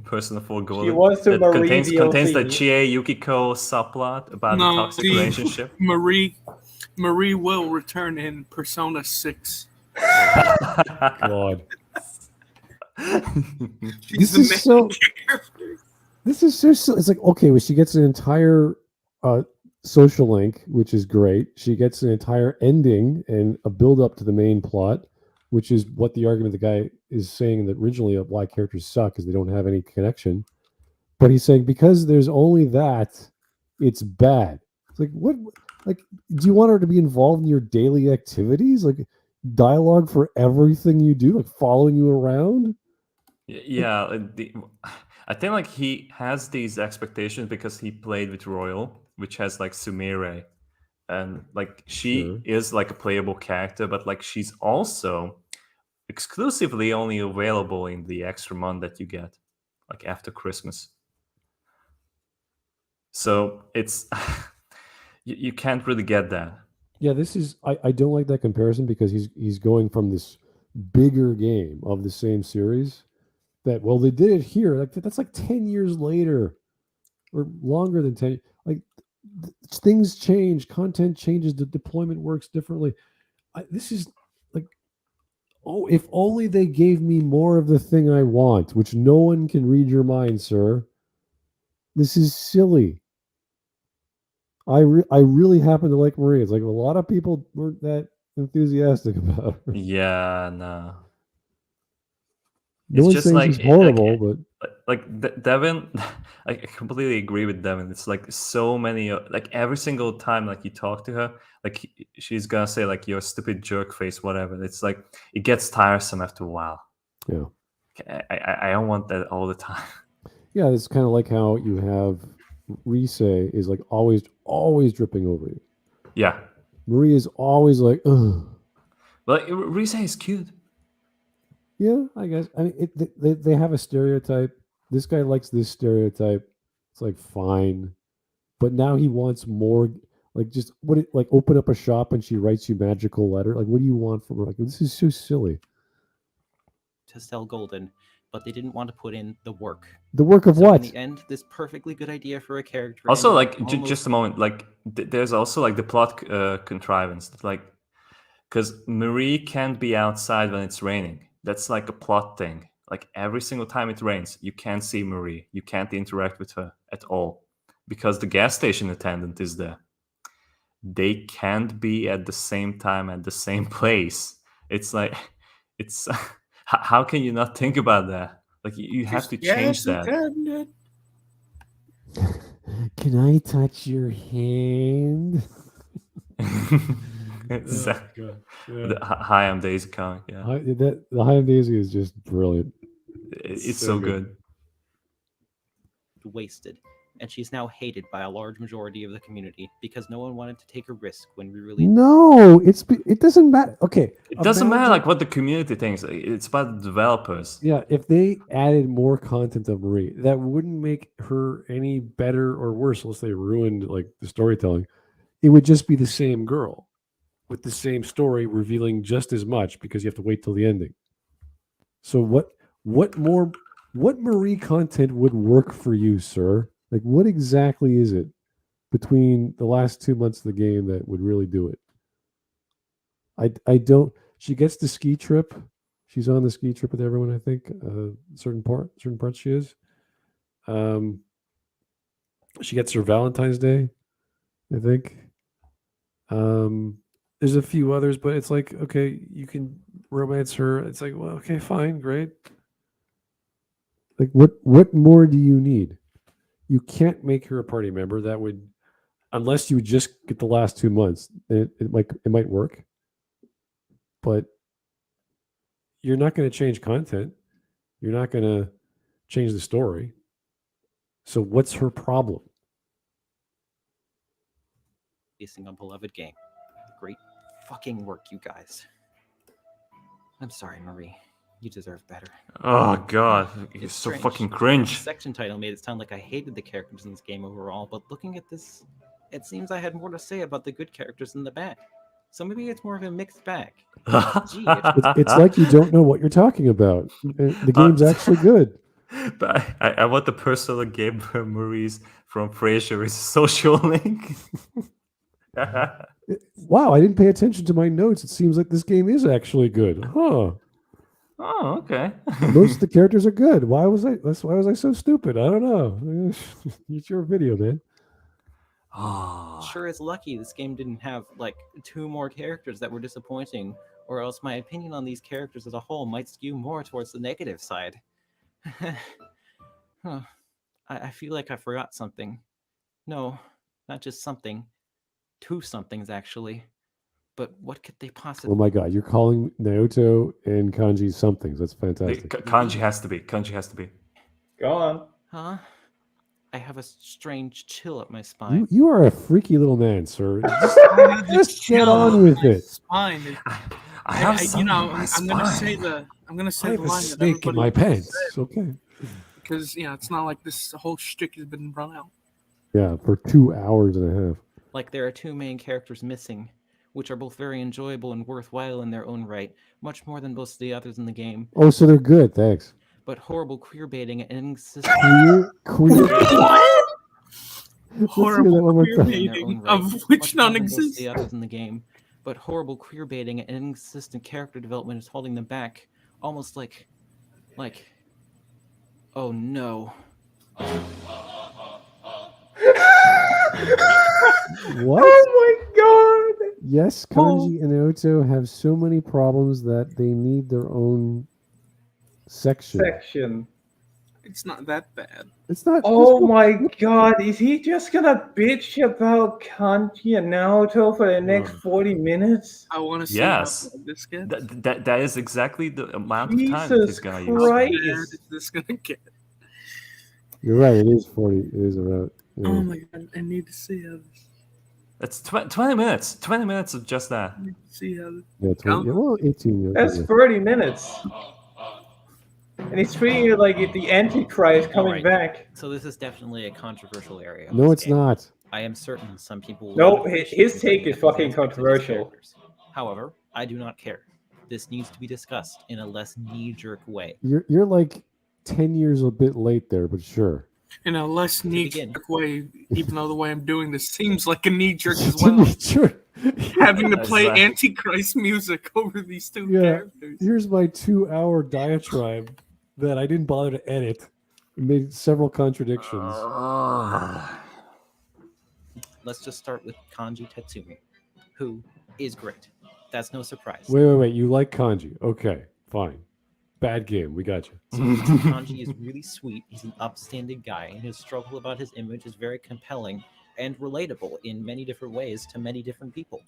Persona 4 Golden wants to that Marie contains the DLC. Chie Yukiko subplot about the toxic relationship. Marie will return in Persona 6. God. She's This is so. This is so. It's like, okay, well, she gets an entire social link, which is great. She gets an entire ending and a build up to the main plot, which is what the argument the guy is saying that originally of why characters suck is they don't have any connection. But he's saying because there's only that, it's bad. It's like, what? Like, do you want her to be involved in your daily activities? Like, dialogue for everything you do, like following you around? Yeah, I think like he has these expectations because he played with Royal, which has like Sumire, and like she is like a playable character, but like she's also exclusively only available in the extra month that you get, like after Christmas. So it's you can't really get that. Yeah, this is I don't like that comparison because he's going from this bigger game of the same series that, well, they did it here. Like that's like 10 years later or longer than 10. Like things change, content changes, the deployment works differently. This is like, oh, if only they gave me more of the thing I want, which no one can read your mind, sir. This is silly. I really happen to like Marie. It's like a lot of people weren't that enthusiastic about her. Yeah, no. No one's saying she's horrible, but Devin, I completely agree with Devin. It's like so many, like every single time, like you talk to her, like she's gonna say like "you're a stupid jerk face," whatever. It's like it gets tiresome after a while. Yeah, I don't want that all the time. Yeah, it's kind of like how you have Rise is like always dripping over you. Yeah, Marie is always like, ugh. But Rise is cute. Yeah, I guess. I mean, they have a stereotype. this guy likes this stereotype. It's like fine, but now he wants more. Like just like open up a shop and she writes you magical letter. Like what do you want from her? Like this is so silly. To sell Golden, but they didn't want to put in the work. The work of So what? in the end, this perfectly good idea for a character. Also, ended like up almost- just a moment. Like there's also like the plot contrivance. Like because Marie can't be outside when it's raining. That's like a plot thing. Like every single time it rains, you can't see Marie. You can't interact with her at all because the gas station attendant is there. They can't be at the same time at the same place. It's like, it's how can you not think about that? Like you have to change that. Can I touch your hand? Exactly. Yeah. Hi, I'm Daisy Comic. Yeah, The High on Daisy is just brilliant. it's so good. wasted, and she's now hated by a large majority of the community because no one wanted to take a risk when we released. No, it doesn't matter. Okay, It doesn't matter imagine- like what the community thinks. It's about the developers. Yeah, if they added more content of Marie, that wouldn't make her any better or worse unless they ruined like the storytelling. It would just be the same girl with the same story revealing just as much because you have to wait till the ending. So what Marie content would work for you, sir? Like what exactly is it between the last 2 months of the game that would really do it? I don't. She gets the ski trip. She's on the ski trip with everyone. I think certain parts she is. She gets her Valentine's Day. I think. There's a few others, but it's like okay, you can romance her. It's like well, okay, fine, great. Like what more do you need? You can't make her a party member. That would, unless you just get the last 2 months, it might work. But you're not going to change content. You're not going to change the story. So what's her problem? Releasing a beloved game. Great fucking work, you guys. I'm sorry, Marie. You deserve better. Oh god, it's so strange. fucking The cringe. section title made it sound like I hated the characters in this game overall, but looking at this, it seems I had more to say about the good characters than the bad. So maybe it's more of a mixed bag. Gee, It's like you don't know what you're talking about. The game's actually good. But I want the person that gave her Marie's from Frasier is social link. Wow, I didn't pay attention to my notes. It seems like this game is actually good. Huh. Oh, okay. Most of the characters are good. Why was I so stupid? I don't know. It's your video, man. Oh. sure is lucky this game didn't have like 2 more characters that were disappointing, or else my opinion on these characters as a whole might skew more towards the negative side. Huh. I feel like I forgot something. No, not just something. 2 somethings actually. But what could they possibly? Oh my god, you're calling Naoto and Kanji somethings. That's fantastic. Kanji has to be. Kanji has to be. Go on. Huh? I have a strange chill up my spine. You are a freaky little man, sir. Just get on with it. Spine. I have You something know, in my I'm gonna spine. say the I have a line that snake in my everybody pants. said, Okay. because it's not like this whole shtick has been run out. Yeah, for 2 hours and a half. Like there are 2 main characters missing, which are both very enjoyable and worthwhile in their own right, much more than most of the others in the game. Oh, so they're good. Thanks. But horrible queer baiting and inconsistent Queer. Horrible one more queer time. in their baiting, own right, of which much more none than most of exists. the others in the game. But horrible queer baiting and inconsistent character development is holding them back, almost like, oh no. What? Oh my god! Yes, Kanji and Naoto have so many problems that they need their own section. Section. It's not that bad. It's not. Oh this- my god, is he just gonna bitch about Kanji and Naoto for the next 40 minutes? I want to see Yes. how bad this gets. That is exactly the amount of time that Jesus he's gonna How Christ. bad use. is this gonna get? You're right. It is 40. It is about. Yeah. Oh my god, I need to see how this. It's 20 minutes. 20 minutes of just that. I need to see how this. Yeah, 20, well, 18. That's Okay. 30 minutes. And he's treating it like the Antichrist coming Alright. back. So this is definitely a controversial area. of No, this it's game. not. I am certain some people will No, not appreciate his take certain is fucking aspects of his controversial. characters. However, I do not care. This needs to be discussed in a less knee-jerk way. You're like 10 years a bit late there, but sure. In a less begin. knee-jerk way, even though the way I'm doing this seems like a knee-jerk as well. Sure. Having to play Exactly. Antichrist music over these two Yeah. characters. Here's my 2-hour diatribe that I didn't bother to edit. It made several contradictions. Let's just start with Kanji Tatsumi, who is great. That's no surprise. Wait. You like kanji? Okay, fine. Bad game. We got you. Kanji is really sweet. He's an upstanding guy, and his struggle about his image is very compelling and relatable in many different ways to many different people.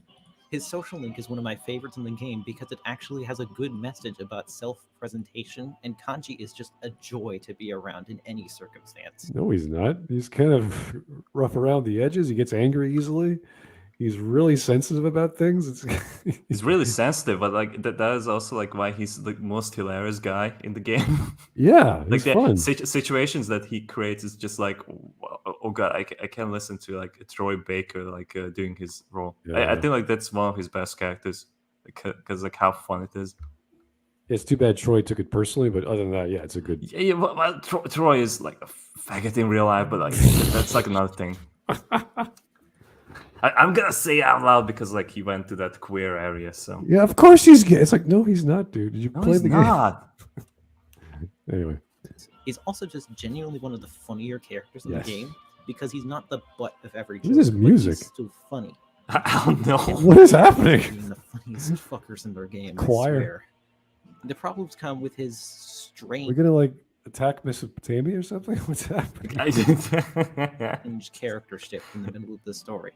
His social link is one of my favorites in the game because it actually has a good message about self-presentation, and Kanji is just a joy to be around in any circumstance. No, he's not. He's kind of rough around the edges. He gets angry easily. He's really sensitive about things. He's really sensitive, but like that is also like why he's the most hilarious guy in the game. Yeah, Like he's the fun. situations that he creates is just like, oh god, I can't listen to like Troy Baker like doing his role. I Yeah. think like that's one of his best characters because like how fun it is. It's too bad Troy took it personally, but other than that, yeah, it's a good. Yeah, well, Troy is like a faggot in real life, but like that's like another thing. I'm gonna say out loud because like he went to that queer area, so Yeah, of course he's gay. It's like, no, he's not, dude. Did you no, play he's the not. game? Anyway, He's also just genuinely one of the funnier characters in Yes. the game because he's not the butt of every What is this joke, but music? he's still funny. I don't know. what is happening? Being the funniest fuckers in their game, Choir. I swear. The problems come with his strange We're gonna like attack Mesopotamia or something? What's happening? character shift in the middle of the story.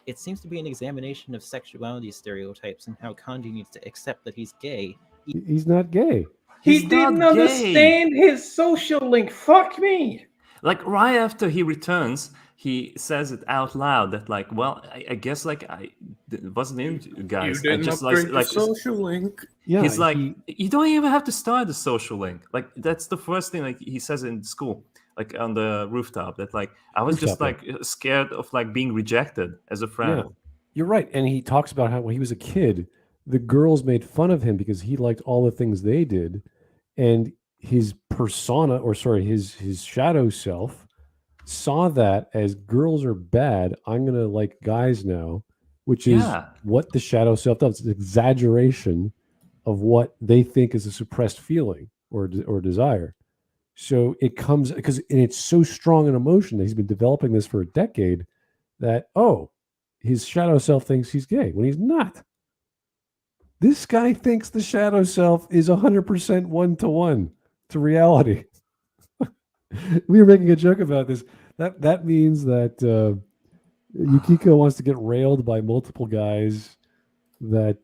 It seems to be an examination of sexuality stereotypes and how Kanji needs to accept that he's gay. He's not gay. He He's didn't not gay. understand his social link. Fuck me. Like right after he returns, he says it out loud that like, well, I guess like I wasn't into You guys. I didn't just upgrade like your social link. Yeah, he's like, he- you don't even have to start the social link. Like that's the first thing like he says in school, like on the rooftop. That like I was just Rooftop, like scared of like being rejected as a friend. Yeah. You're right. And he talks about how when he was a kid, the girls made fun of him because he liked all the things they did. And his persona, or sorry, his shadow self saw that as girls are bad. I'm going to like guys now, which is Yeah. what the shadow self does. It's an exaggeration of what they think is a suppressed feeling or desire. So it comes because it's so strong an emotion that he's been developing this for a decade that, oh, his shadow self thinks he's gay when he's not. This guy thinks the shadow self is 100% one-to-one to reality. We were making a joke about this. That means that Yukiko wants to get railed by multiple guys. That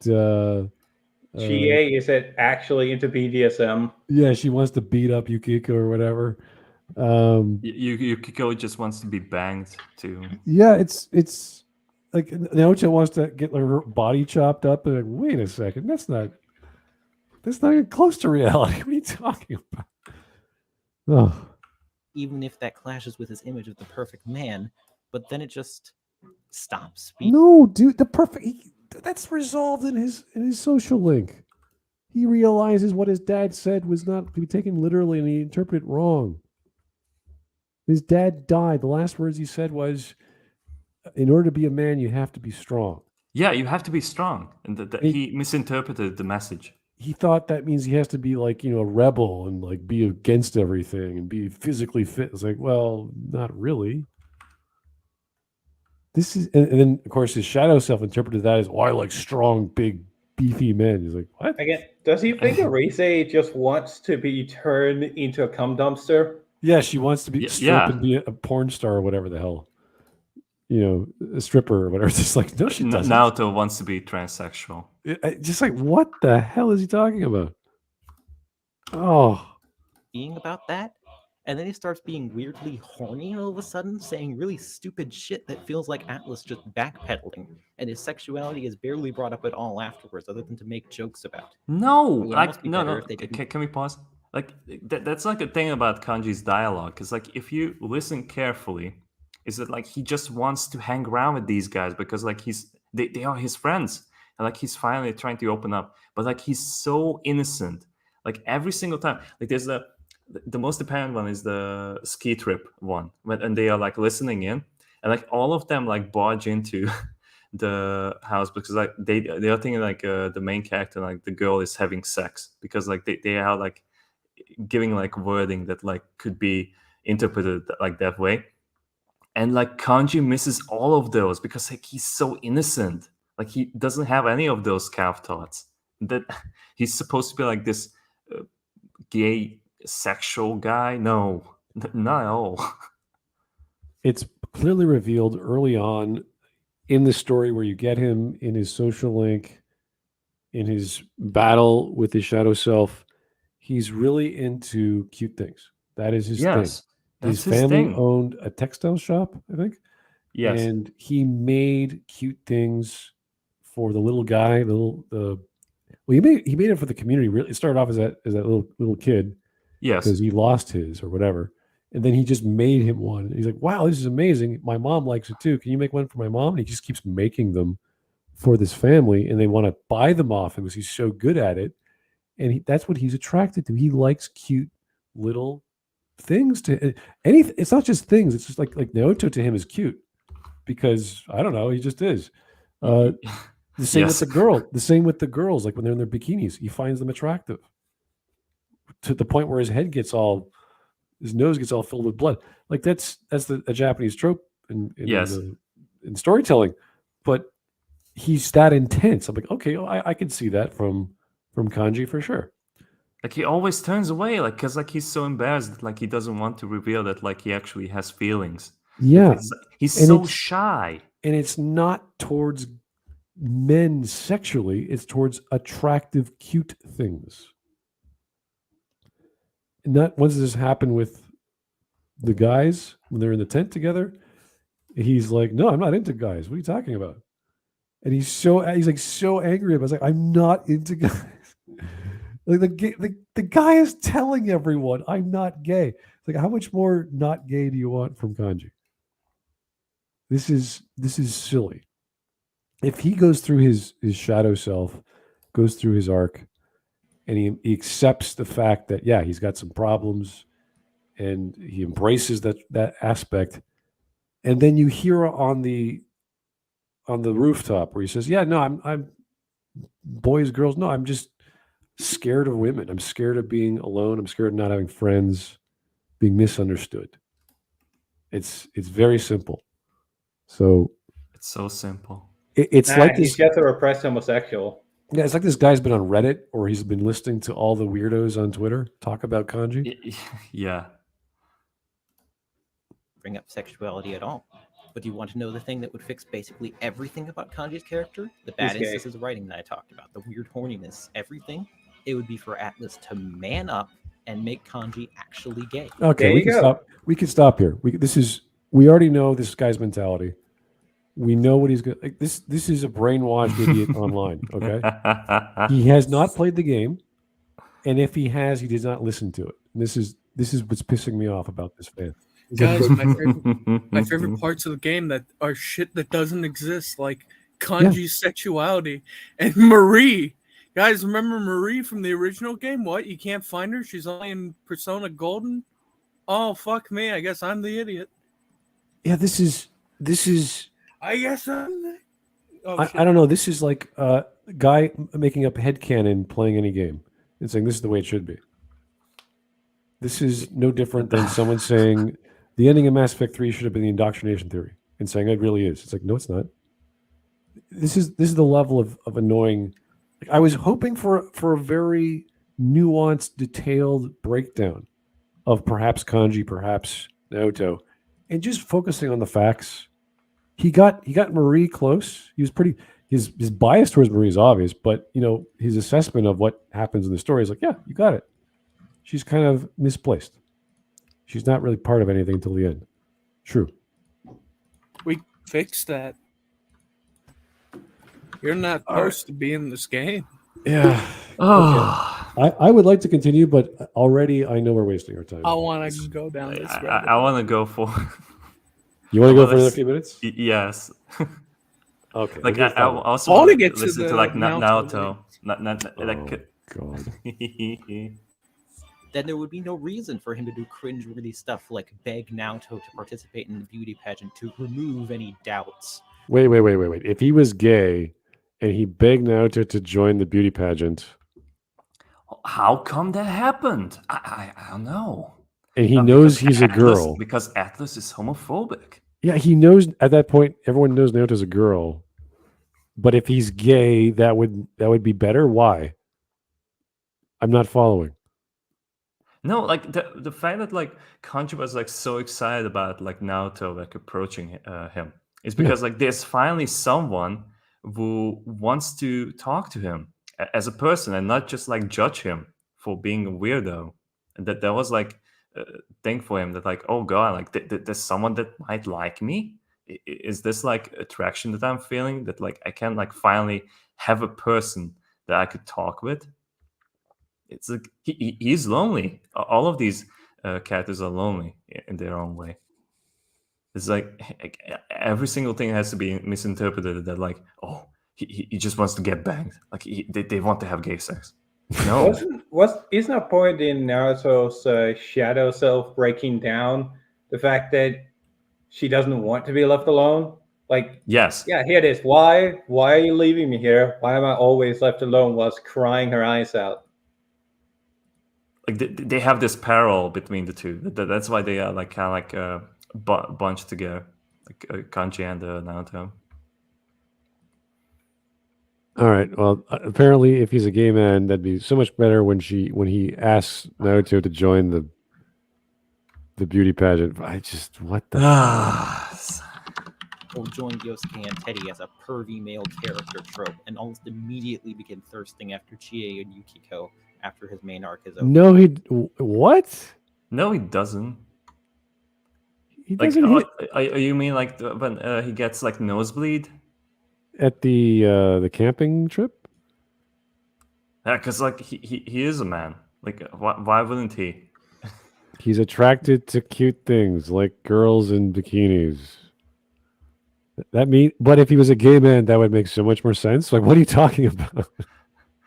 GA is it actually into BDSM? yeah, she wants to beat up Yukiko or whatever. Yukiko just wants to be banged too. Yeah, it's like Naocha wants to get her body chopped up. And like, wait a second, that's not even close to reality. What are you talking about? Oh, Even if that clashes with his image of the perfect man, but then it just stops being. no, dude, that's resolved in his social link. He realizes what his dad said was not to be taken literally, and he interpreted it wrong. His dad died. The last words he said was, "In order to be a man, you have to be strong." Yeah, you have to be strong, and he misinterpreted the message. He thought that means he has to be like, a rebel and like be against everything and be physically fit. It's like, well, not really. This is, and then of course his shadow self interpreted that as, I like strong, big, beefy men. He's like, what? Again, does he think Arise just wants to be turned into a cum dumpster? Yeah, she wants to be strip and be a porn star or whatever the hell. A stripper or whatever. It's just like, no, she doesn't. Naoto wants to be transsexual. Just like, what the hell is he talking about? Oh, Being about that, and then he starts being weirdly horny all of a sudden, saying really stupid shit that feels like Atlas just backpedaling, and his sexuality is barely brought up at all afterwards, other than to make jokes about. No, It would almost be no. better if they didn't. Can we pause? like that's like a thing about Kanji's dialogue, because like if you listen carefully, is that like he just wants to hang around with these guys because like they are his friends, and like he's finally trying to open up, but like he's so innocent. Like every single time, like there's the most apparent one is the ski trip one, and they are like listening in, and like all of them like barge into the house because like they are thinking like the main character, like the girl, is having sex, because like they are like giving like wording that like could be interpreted like that way. And like Kanji misses all of those because like he's so innocent. Like he doesn't have any of those kind of thoughts. That he's supposed to be like this gay sexual guy. No, not at all. It's clearly revealed early on in the story where you get him in his social link, in his battle with his shadow self. He's really into cute things. That is his thing. Yes, His that's his family thing. owned a textile shop, I think. Yes. And he made cute things for the little guy, well, he made it for the community. Really, it started off as that little kid, Yes. because he lost his or whatever, and then he just made him one. He's like, "Wow, this is amazing. My mom likes it too. Can you make one for my mom?" And he just keeps making them for this family, and they want to buy them off him because he's so good at it. And that's what he's attracted to. He likes cute little things. Anything. It's not just things. It's just like Naoto to him is cute because I don't know. He just is. The same with the girl. The same with the girls. Like when they're in their bikinis, he finds them attractive to the point where his nose gets all filled with blood. Like that's a Japanese trope in storytelling. But he's that intense. I'm like, okay, I can see that from Kanji for sure. Like he always turns away, like because like he's so embarrassed that like he doesn't want to reveal that like he actually has feelings. Yeah, he's and so shy. And it's not towards men sexually; it's towards attractive, cute things. And not once this happened with the guys when they're in the tent together. He's like, "No, I'm not into guys. What are you talking about?" And he's like so angry about it. I was like, "I'm not into guys." Like the guy is telling everyone, "I'm not gay." It's like, how much more not gay do you want from Kanji? This is silly. If he goes through his shadow self, goes through his arc, and he accepts the fact that he's got some problems, and he embraces that aspect, and then you hear on the rooftop where he says, "Yeah, no, I'm boys, girls. No, I'm just scared of women. I'm scared of being alone. I'm scared of not having friends, being misunderstood." It's very simple. So it's so simple. It's like he's just a repressed homosexual. Yeah, it's like this guy's been on Reddit or he's been listening to all the weirdos on Twitter talk about Kanji. Yeah. Bring up sexuality at all. But do you want to know the thing that would fix basically everything about Kanji's character? The bad instances of writing that I talked about, the weird horniness, everything. It would be for Atlas to man up and make Kanji actually gay. Okay, we can stop here. We already know this guy's mentality. We know what he's going to... This is a brainwashed idiot online, okay? He has not played the game, and if he has, he does not listen to it. And this is what's pissing me off about this fan. Guys, my favorite parts of the game that are shit that doesn't exist, like Kanji's sexuality and Marie. Guys, remember Marie from the original game? What? You can't find her? She's only in Persona Golden? Oh, fuck me. I guess I'm the idiot. Yeah, this is... I guess I'm... I don't know. This is like a guy making up headcanon playing any game and saying this is the way it should be. This is no different than someone saying the ending of Mass Effect 3 should have been the indoctrination theory and saying it really is. It's like, no, it's not. This is the level of annoying. Like, I was hoping for a very nuanced, detailed breakdown of perhaps Kanji, perhaps Naoto, and just focusing on the facts. He got Marie close. He was pretty. His bias towards Marie is obvious, but his assessment of what happens in the story is like, yeah, you got it. She's kind of misplaced. She's not really part of anything until the end. True. We fixed that. You're not supposed to be in this game. Yeah. Oh. I would like to continue, but already I know we're wasting our time. I want to go down this rabbit I hole. want to go for. You want to go for wanna another s- few minutes? Yes. Okay. Like let's do I 5 minutes. also I wanna want get to to listen to the like Naruto Naruto. Not Oh, like. God. Then there would be no reason for him to do cringeworthy stuff like beg Naoto to participate in the beauty pageant to remove any doubts. Wait. If he was gay and he begged Naoto to join the beauty pageant, How come that happened? I don't know. and he Not knows because he's a Atlas- girl. Because Atlas is homophobic. Yeah, he knows at that point everyone knows Naoto's a girl. But if he's gay, that would be better. Why? I'm not following. No, like the fact that like Kanji was like so excited about like Naoto like approaching him is because like there's finally someone who wants to talk to him as a person and not just like judge him for being a weirdo. And that was like a thing for him that like, oh god, like there's someone that might like me. Is this like attraction that I'm feeling that like I can like finally have a person that I could talk with? It's like he's lonely. All of these characters are lonely in their own way. It's like every single thing has to be misinterpreted that like, oh, he just wants to get banged. Like they want to have gay sex. No, Isn't a point in Naruto's shadow self breaking down the fact that she doesn't want to be left alone? Like, yes, yeah, here it is. Why are you leaving me here? Why am I always left alone? Was crying her eyes out. like they have this parallel between the two. That's why they are like kind of like bunched together, like Kanji and Naruto. All right. Well, apparently, if he's a gay man, that'd be so much better when he asks Naruto to join the beauty pageant. I just what the Or join Yosuke and Teddy as a pervy male character trope and almost immediately begin thirsting after Chie and Yukiko after his main arc is over. No, what? No, he doesn't. He Like, doesn't hit you mean like when he gets like nosebleed? at the camping trip. Yeah, because like he is a man. Like why wouldn't he? He's attracted to cute things like girls in bikinis. But if he was a gay man, that would make so much more sense. Like, what are you talking about?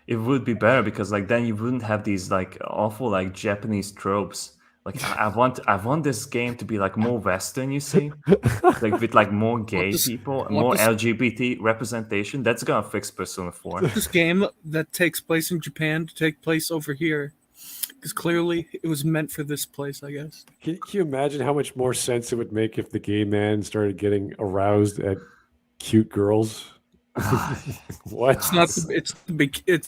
It would be better because like then you wouldn't have these like awful like Japanese tropes. Like I want this game to be like more Western, you see, like with like more gay people and more LGBT representation. That's gonna fix Persona 4. This game that takes place in Japan to take place over here, because clearly it was meant for this place, I guess. Can you imagine how much more sense it would make if the gay man started getting aroused at cute girls? What? It's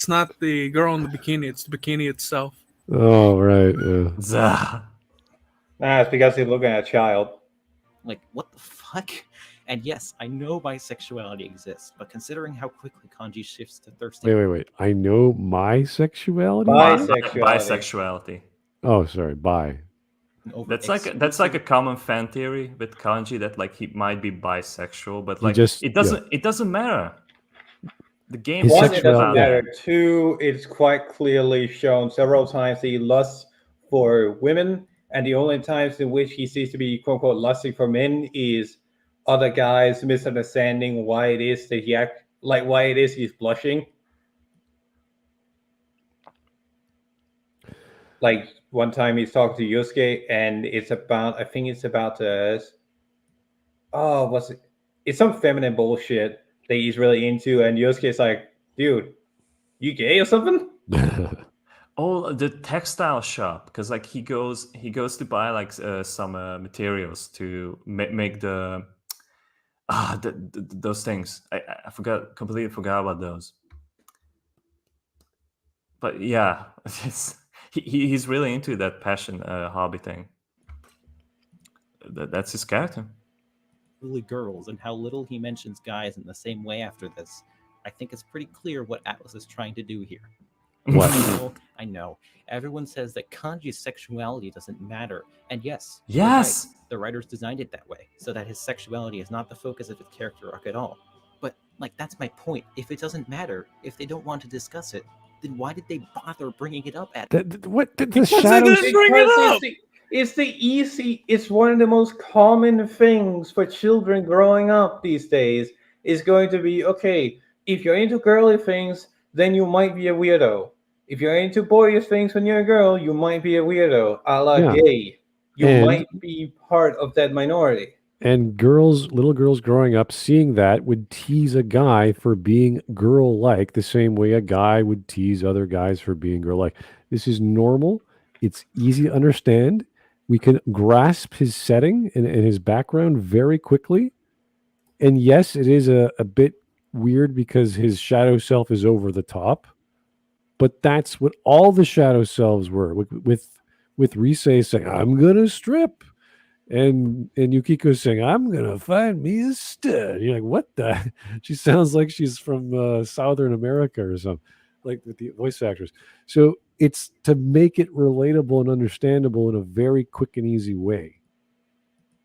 not the girl in the bikini. It's the bikini itself. Oh right. Yeah. Zah. Nah, it's because he's looking at a child. Like, what the fuck? And yes, I know bisexuality exists, but considering how quickly Kanji shifts to thirsting... Wait. I know my sexuality. Bisexuality. Oh, sorry. Bi. That's like a common fan theory with Kanji that like he might be bisexual, but like it doesn't matter. The game His One, it doesn't sexuality. matter. Two, it's quite clearly shown several times that he lusts for women, and the only times in which he seems to be quote unquote lusting for men is other guys misunderstanding why it is that he's blushing. Like one time he's talking to Yosuke, and it's about it's some feminine bullshit that he's really into, and Yosuke's like, dude, you gay or something? Oh, the textile shop, because like he goes to buy like some materials to make those things. I completely forgot about those. But yeah, he's really into that passion hobby thing. That's his character. Really girls and how little he mentions guys in the same way after this. I think it's pretty clear what Atlas is trying to do here. What? I know. Everyone says that Kanji's sexuality doesn't matter. And yes, Yes, right, the writers designed it that way, so that his sexuality is not the focus of his character arc at all. But, like, that's my point. If it doesn't matter, if they don't want to discuss it, then why did they bother bringing it up at The shadows? It's one of the most common things for children growing up these days is going to be, okay, if you're into girly things, then you might be a weirdo. If you're into boyish things when you're a girl, you might be a weirdo, a la gay. You might be part of that minority. And little girls growing up, seeing that would tease a guy for being girl-like the same way a guy would tease other guys for being girl-like. This is normal. It's easy to understand. We can grasp his setting and his background very quickly. And yes, it is a bit weird because his shadow self is over the top. But that's what all the shadow selves were. With Risei saying, "I'm gonna strip," and Yukiko saying, "I'm gonna find me a stud." You're like, what the? She sounds like she's from Southern America or something, like with the voice actors. So it's to make it relatable and understandable in a very quick and easy way,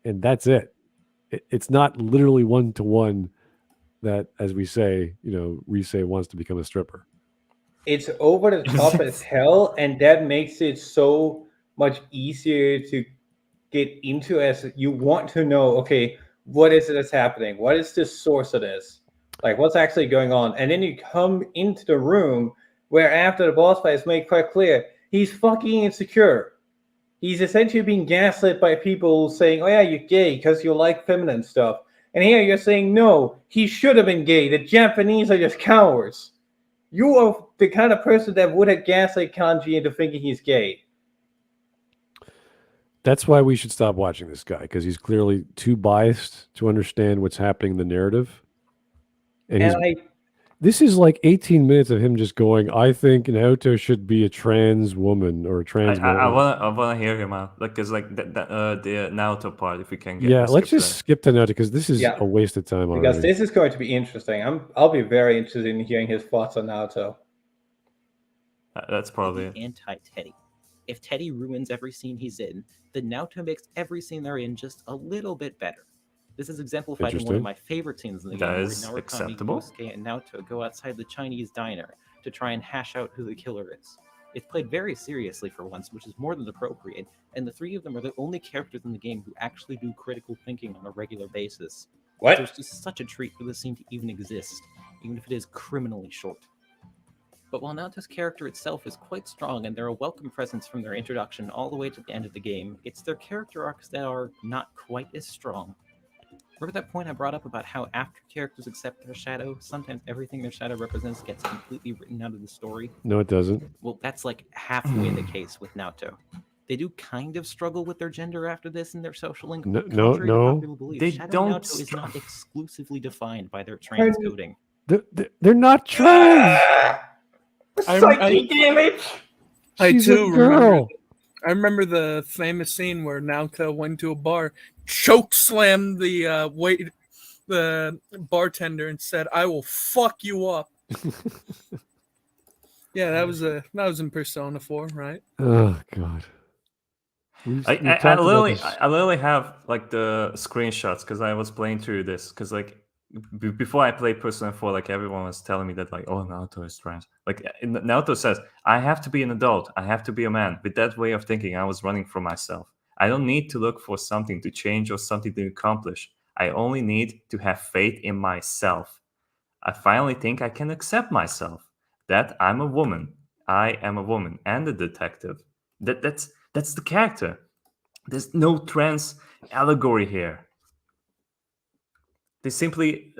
and that's it. It's not literally one-to-one that, as we say, Risei wants to become a stripper. It's over the top as hell, and that makes it so much easier to get into, as you want to know, okay, what is it that's happening? What is the source of this? Like, what's actually going on? And then you come into the room where after the boss fight is made quite clear, he's fucking insecure. He's essentially being gaslit by people saying, oh yeah, you're gay because you like feminine stuff. And here you're saying, no, he should have been gay. The Japanese are just cowards. You are the kind of person that would have gaslit Kanji into thinking he's gay. That's why we should stop watching this guy, because he's clearly too biased to understand what's happening in the narrative. This is like 18 minutes of him just going, I think Naoto should be a trans woman or a trans man. I wanna hear him out, because the Naoto part, if we can get. Yeah, let's just skip to Naoto, because this is a waste of time already. Because this is going to be interesting. I'll be very interested in hearing his thoughts on Naoto. That's probably anti-Teddy. If Teddy ruins every scene he's in, then Naoto makes every scene they're in just a little bit better. This is exemplified in one of my favorite scenes in the game, where Narukami, Kosuke, and Naoto go outside the Chinese diner to try and hash out who the killer is. It's played very seriously for once, which is more than appropriate, and the three of them are the only characters in the game who actually do critical thinking on a regular basis. What? There's just such a treat for the scene to even exist, even if it is criminally short. But while Naoto's character itself is quite strong and they're a welcome presence from their introduction all the way to the end of the game, it's their character arcs that are not quite as strong. Remember that point I brought up about how after characters accept their shadow, sometimes everything their shadow represents gets completely written out of the story? No, it doesn't. Well, that's like halfway the case with Naoto. They do kind of struggle with their gender after this in their social link. No. They don't. Naoto is not exclusively defined by their trans coding. They're not trans. Psyche damage. She's a girl. I remember the famous scene where Naoto went to a bar, choke slammed the bartender, and said, "I will fuck you up." Yeah, that was in Persona 4, right? Oh God. I literally have like the screenshots because I was playing through this because before I played Persona 4, everyone was telling me that oh, Naoto is trans. Naoto says, I have to be an adult. I have to be a man. With that way of thinking, I was running from myself. I don't need to look for something to change or something to accomplish. I only need to have faith in myself. I finally think I can accept myself. That I'm a woman. I am a woman and a detective. That's the character. There's no trans allegory here. They simply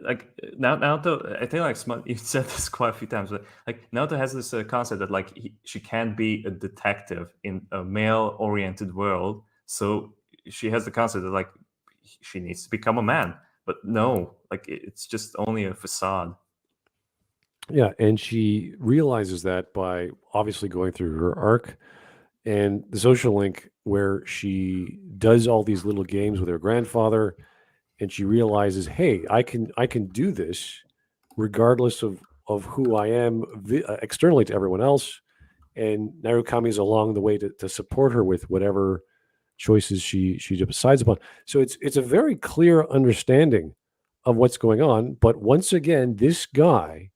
Naoto. I think you said this quite a few times, but Naoto has this concept that she can't be a detective in a male-oriented world, so she has the concept that she needs to become a man. But no, it's just only a facade. Yeah, and she realizes that by obviously going through her arc and the social link where she does all these little games with her grandfather. And she realizes, hey, I can do this regardless of who I am externally to everyone else. And Narukami's along the way to support her with whatever choices she decides upon. So it's a very clear understanding of what's going on. But once again, this guy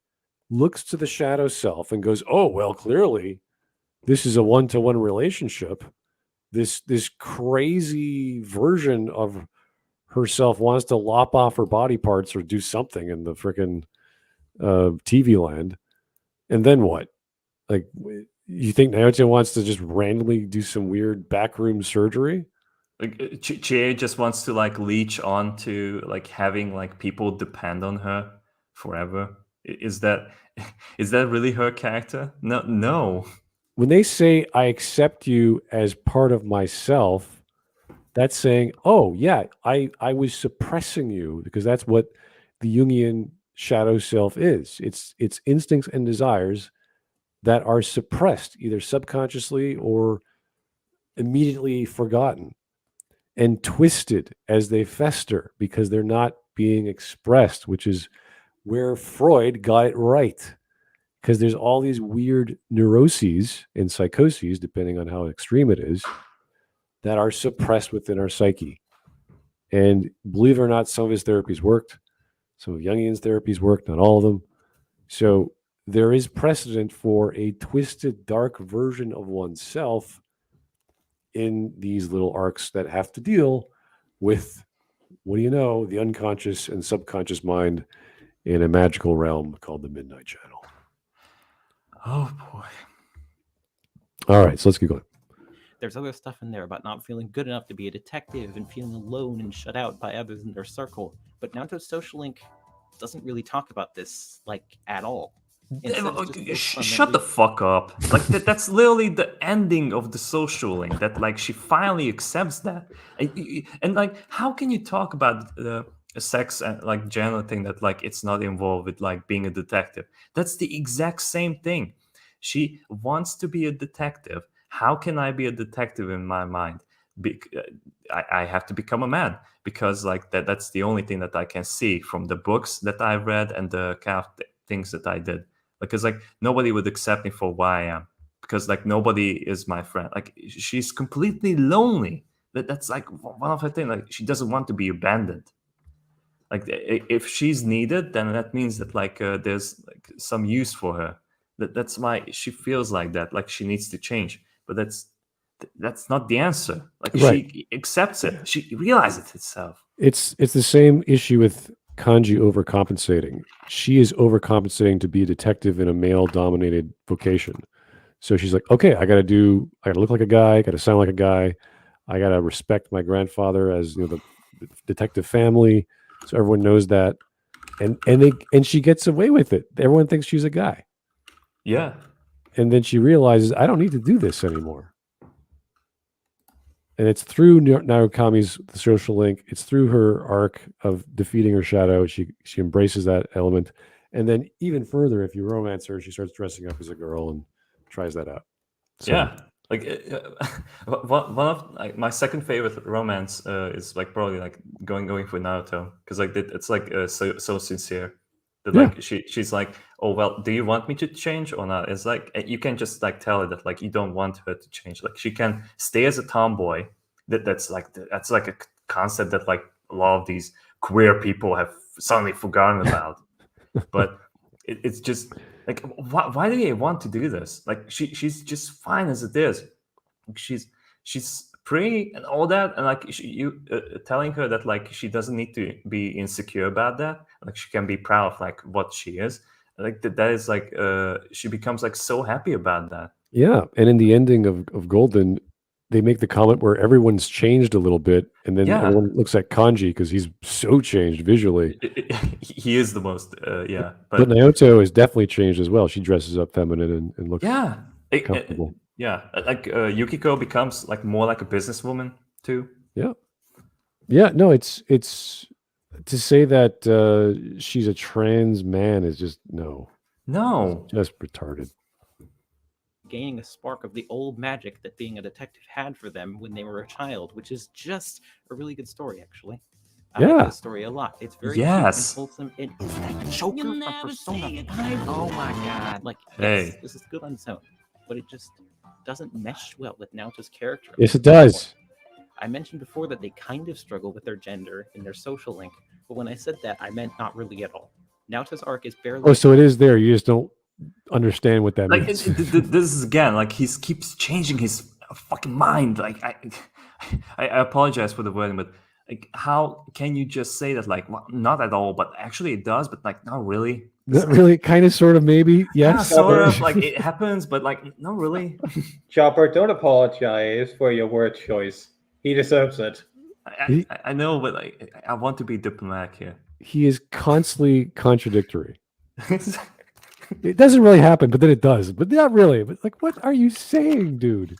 looks to the shadow self and goes, oh, well, clearly this is a one-to-one relationship. This crazy version of herself wants to lop off her body parts or do something in the freaking TV land. And then what? Like, you think Naoto wants to just randomly do some weird backroom surgery? Like Chie just wants to like leech on to like having like people depend on her forever. Is that really her character? No. When they say I accept you as part of myself, that's saying, oh yeah, I was suppressing you, because that's what the Jungian shadow self is. It's instincts and desires that are suppressed, either subconsciously or immediately forgotten and twisted as they fester because they're not being expressed, which is where Freud got it right. Because there's all these weird neuroses and psychoses, depending on how extreme it is, that are suppressed within our psyche. And believe it or not, some of his therapies worked. Some of Jungian's therapies worked, not all of them. So there is precedent for a twisted, dark version of oneself in these little arcs that have to deal with, what do you know, the unconscious and subconscious mind in a magical realm called the Midnight Channel. Oh boy. All right, so let's keep going. There's other stuff in there about not feeling good enough to be a detective and feeling alone and shut out by others in their circle. But Naoto's social link doesn't really talk about this, like, at all. Shut the fuck up. Like that's literally the ending of the social link, that like she finally accepts that. And like, how can you talk about the sex and like gender thing that like it's not involved with like being a detective? That's the exact same thing. She wants to be a detective. How can I be a detective in my mind? I have to become a man, because like that's the only thing that I can see from the books that I read and the kind of things that I did. Because like nobody would accept me for what I am, because like nobody is my friend. Like she's completely lonely. That's like one of her things. Like she doesn't want to be abandoned. Like if she's needed, then that means that like there's like some use for her. That's why she feels like that. Like she needs to change. But that's not the answer. Like Right. She accepts it. She realizes it herself. It's the same issue with Kanji overcompensating. She is overcompensating to be a detective in a male-dominated vocation. So she's like, okay, I gotta look like a guy, gotta sound like a guy, I gotta respect my grandfather as the detective family, so everyone knows that, and she gets away with it. Everyone thinks she's a guy. Yeah. And then she realizes, I don't need to do this anymore. And it's through Narukami's social link. It's through her arc of defeating her shadow. She embraces that element. And then even further, if you romance her, she starts dressing up as a girl and tries that out. So, yeah. Like one of like my second favorite romance is like probably like going for Naruto, because like it's like so sincere. That like she's like, oh well, do you want me to change or not? It's like you can just like tell her that like you don't want her to change. Like she can stay as a tomboy. That's like a concept that like a lot of these queer people have suddenly forgotten about. But it's just like, why do they want to do this? Like she's just fine as it is. She's pretty and all that, and like you telling her that like she doesn't need to be insecure about that. Like she can be proud of like what she is. Like that is like she becomes like so happy about that. Yeah, and in the ending of Golden, they make the comment where everyone's changed a little bit, and then everyone looks at Kanji because he's so changed visually. He is the most, yeah. But Naoto has definitely changed as well. She dresses up feminine and looks comfortable. Like Yukiko becomes like more like a businesswoman too. Yeah. No, it's to say that she's a trans man is just no, just retarded. Gaining a spark of the old magic that being a detective had for them when they were a child, which is just a really good story, actually. I like this story a lot. It's very cute and wholesome. It's that Joker from Persona 5. Oh my god! Like, yes, this is good on its own, but it just doesn't mesh well with Naoto's character. Yes, it does. I mentioned before that they kind of struggle with their gender and their social link, but when I said that, I meant not really at all. Naoto's arc is barely. Oh, so it is there. You just don't understand what that Like means. this is again like he keeps changing his fucking mind. Like I apologize for the wording, but like how can you just say that like well, not at all, but actually it does, but like not really. Not really, kind of, sort of, maybe. Yes. Sort of like it happens, but like not really. Chopper, don't apologize for your word choice. He deserves it. I know, but like I want to be diplomatic here. He is constantly contradictory. It doesn't really happen, but then it does. But not really. But like, what are you saying, dude?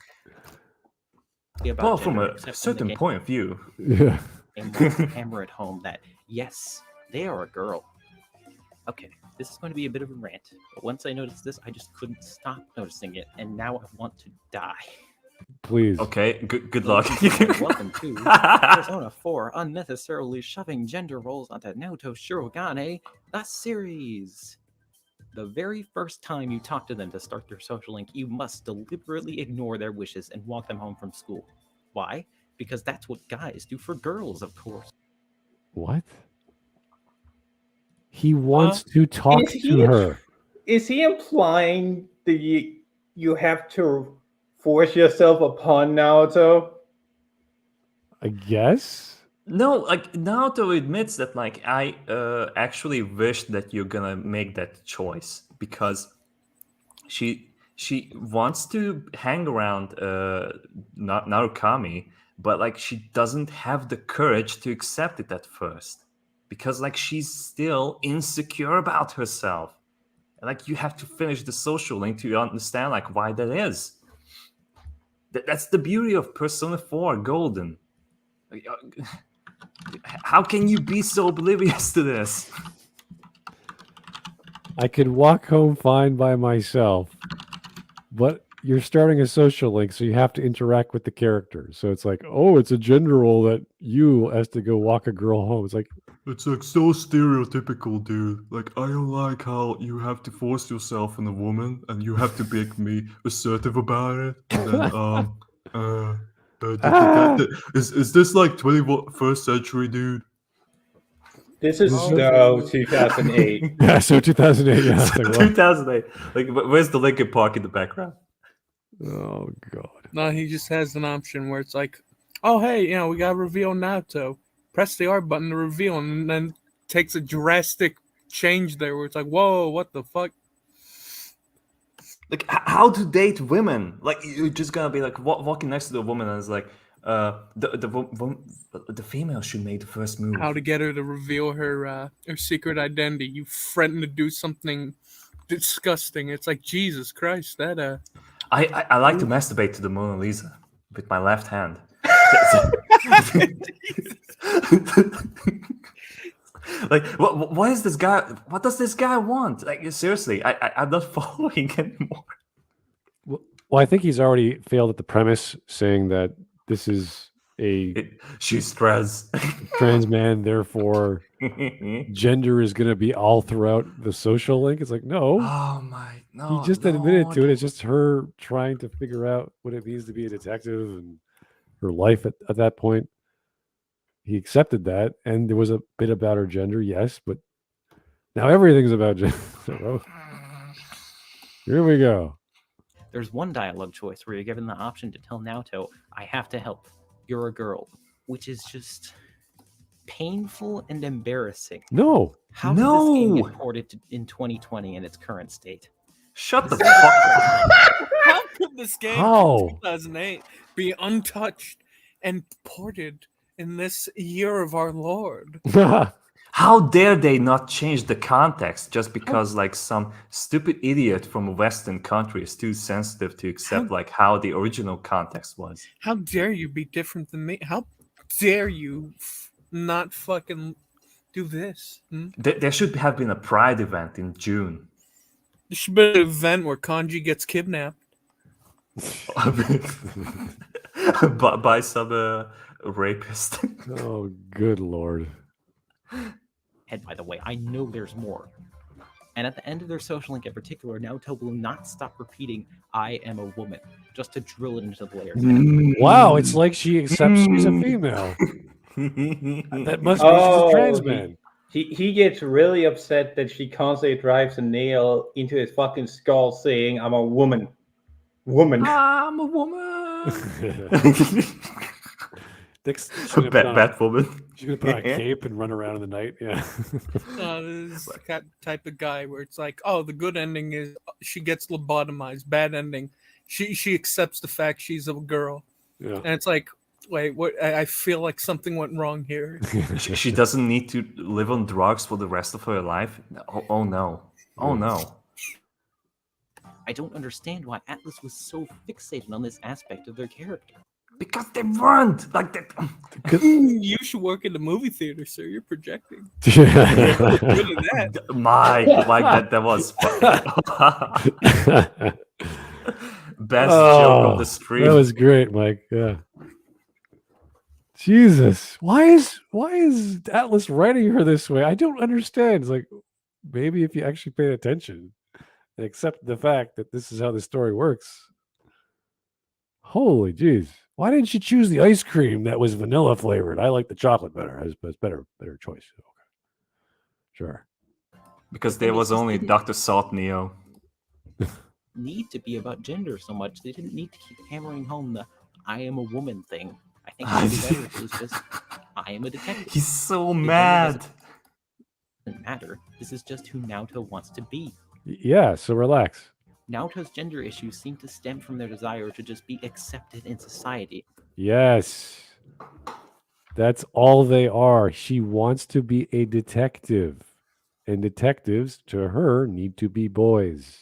About Well, from gender, a except in the certain game. point of view. Yeah. And wants to hammer it home that yes, they are a girl. Okay, this is going to be a bit of a rant, but once I noticed this, I just couldn't stop noticing it, and now I want to die. Please. Okay, good luck. Welcome to Persona 4 Unnecessarily Shoving Gender Roles onto Naoto Shirogane, the series. The very first time you talk to them to start their social link, you must deliberately ignore their wishes and walk them home from school. Why? Because that's what guys do for girls, of course. What? He wants to talk to her. Is he implying that you have to force yourself upon Naoto? I guess. No, like Naoto admits that like I actually wish that you're gonna make that choice because she wants to hang around Narukami, but like she doesn't have the courage to accept it at first because like she's still insecure about herself. And like you have to finish the social link to understand like why that is. That's the beauty of Persona 4 Golden. How can you be so oblivious to this? I could walk home fine by myself, but you're starting a social link, so you have to interact with the character. So it's like, oh, it's a gender role that you has to go walk a girl home. It's like so stereotypical, dude. Like I don't like how you have to force yourself on a woman and you have to make me assertive about it. And then is this like 21st century, dude? This is so 2008. Yeah, so 2008. Yeah, it's like, what? 2008. Like, where's the Linkin Park in the background? Oh god. No, he just has an option where it's like, oh hey, we gotta reveal Naoto. Press the R button to reveal, and then takes a drastic change there where it's like, whoa, what the fuck? Like how to date women? Like you're just gonna be like walking next to the woman and it's like, the female should make the first move. How to get her to reveal her secret identity? You threaten to do something disgusting. It's like Jesus Christ. That I like to masturbate to the Mona Lisa with my left hand. Like what is this guy? What does this guy want? Like seriously, I'm not following anymore. Well, I think he's already failed at the premise, saying that this is she's trans man, therefore gender is going to be all throughout the social link. It's like, no. Oh my no! He just admitted to it. It's just her trying to figure out what it means to be a detective and her life at that point. He accepted that, and there was a bit about her gender, yes, but now everything's about gender. So, here we go. There's one dialogue choice where you're given the option to tell Naoto, I have to help. You're a girl, which is just painful and embarrassing. No. How did this game get ported in 2020 in its current state? Shut the fuck up. How could this game from 2008 be untouched and ported in this year of our Lord? How dare they not change the context just because like some stupid idiot from a Western country is too sensitive to accept like how the original context was? How dare you be different than me? How dare you not fucking do this? There should have been a Pride event in June. There should be an event where Kanji gets kidnapped. by some rapist. Oh, good Lord. And by the way, I know there's more. And at the end of their social link in particular, Naoto will not stop repeating, I am a woman, just to drill it into the layers. Wow, it's like she accepts she's a female. That must mean she's a trans man. He gets really upset that she constantly drives a nail into his fucking skull saying, I'm a woman. Woman. I'm a woman. She's gonna put on Batwoman. she's gonna put on a cape and run around in the night. Yeah. This is the type of guy where it's like, oh, the good ending is she gets lobotomized. Bad ending, she accepts the fact she's a girl, Yeah. and it's like, wait, what? I feel like something went wrong here. She doesn't need to live on drugs for the rest of her life. Oh no. Oh no. I don't understand why Atlas was so fixated on this aspect of their character. Because they weren't like that. You should work in the movie theater, sir. You're projecting. Yeah. Good at that. Mike, that was best joke of the stream. That was great, Mike. Yeah. Jesus, why is Atlas writing her this way? I don't understand. It's like maybe if you actually pay attention and accept the fact that this is how the story works. Holy jeez. Why didn't she choose the ice cream that was vanilla flavored? I like the chocolate better. It's better choice. Okay. Sure. Because there was only Dr. Salt Neo. Need to be about gender so much. They didn't need to keep hammering home the I am a woman thing. I think it would be better if it was just I am a detective. He's so It mad. doesn't matter. This is just who Naoto wants to be. Yeah, so relax. Naoto's gender issues seem to stem from their desire to just be accepted in society. Yes. That's all they are. She wants to be a detective. And detectives, to her, need to be boys.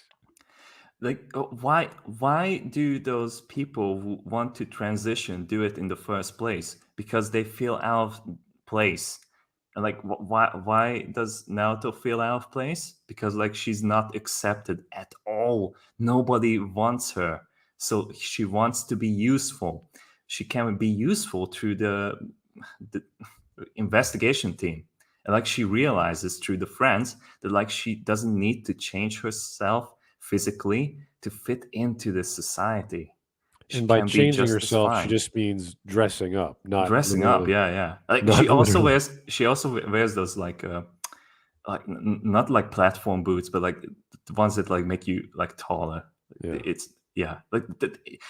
Like, why do those people who want to transition do it in the first place? Because they feel out of place. And like, why does Naoto feel out of place? Because like she's not accepted at all. Nobody wants her, so she wants to be useful. She can be useful through the investigation team, and like she realizes through the friends that like she doesn't need to change herself physically to fit into this society. She And by can be changing just as herself, she fine. just means dressing up, not Dressing up, literally- yeah. Like not she also literally. wears those like not like platform boots, but like the ones that like make you like taller. Yeah. It's like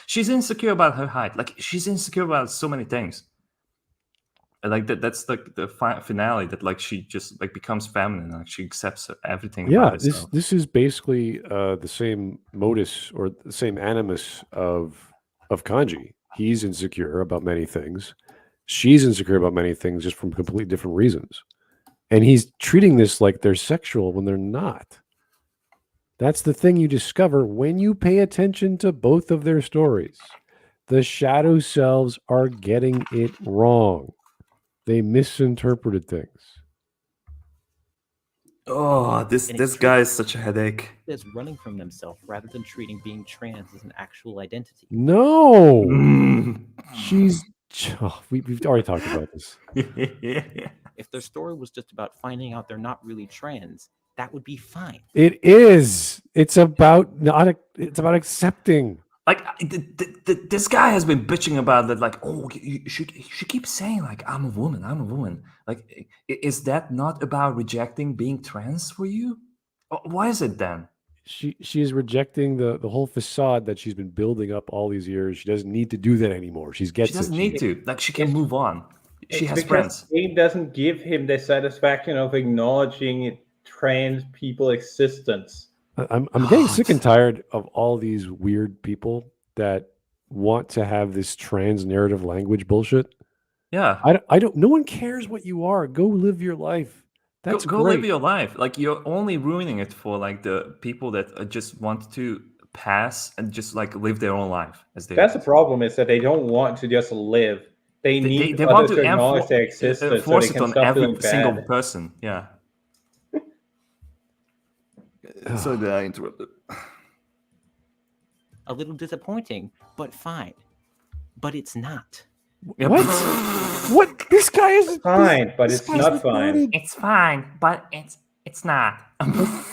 she's insecure about her height. Like she's insecure about so many things. And like that's like the finale that like she just like becomes feminine. Like she accepts everything. Yeah, about herself. this is basically the same modus or the same animus of Kanji. He's insecure about many things. She's insecure about many things just from completely different reasons. And he's treating this like they're sexual when they're not. That's the thing you discover when you pay attention to both of their stories. The shadow selves are getting it wrong. They misinterpreted things. Oh, this guy is such a headache. As running from themselves rather than treating being trans as an actual identity. No, Mm. she's. Oh, we've already talked about this. If their story was just about finding out they're not really trans, that would be fine. It is. It's about not. It's about accepting. Like this guy has been bitching about that. Like, oh, she keeps saying like, I'm a woman. Like, is that not about rejecting being trans for you? Why is it then? She is rejecting the whole facade that she's been building up all these years. She doesn't need to do that anymore. She gets She doesn't it. need to. Like, she can move on. She It's has because friends. the game doesn't give him the satisfaction of acknowledging trans people's existence. I'm getting sick and tired of all these weird people that want to have this trans narrative language bullshit. Yeah. I don't. No one cares what you are. Go live your life. That's go great. live your life. Like, you're only ruining it for like the people that just want to pass and just like live their own life as they. That's the problem, is that they don't want to just live. They need They others want to to acknowledge their existence so they enforce it can on stop every feeling single bad. person. Yeah. So that I interrupted. A little disappointing, but fine. But it's not. Yep. What? What? This guy is Fine, but this it's guy's not fine. retarded. It's fine, but it's not.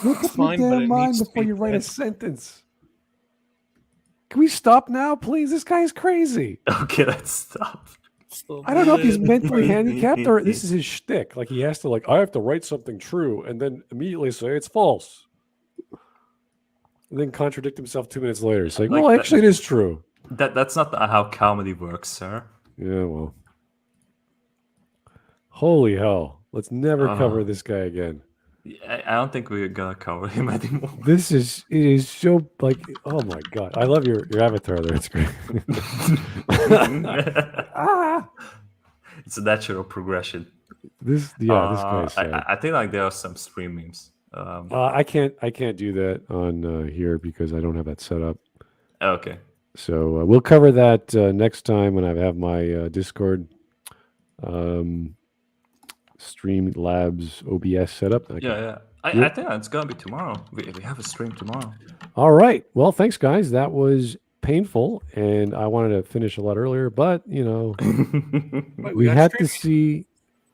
Look at fine, your but damn it mind needs to before be you write a bad. sentence. Can we stop now, please? This guy's crazy. Okay, let's stop. Still. I don't know if he's mentally handicapped or this is his shtick. Like he has to I have to write something true and then immediately say it's false. And then contradict himself 2 minutes later, saying, Like well, that- actually it is true. That's not how comedy works, sir. Yeah, well. Holy hell. Let's never cover this guy again. I don't think we're gonna cover him anymore. It is so oh my god. I love your avatar there. It's great. It's a natural progression. This guy's sad. I think like there are some stream memes. I can't do that on here because I don't have that set up. Okay. So we'll cover that next time when I have my Discord Streamlabs OBS set up. Yeah. I think it's gonna be tomorrow. We have a stream tomorrow. All right. Well, thanks, guys. That was painful, and I wanted to finish a lot earlier, but we had to see.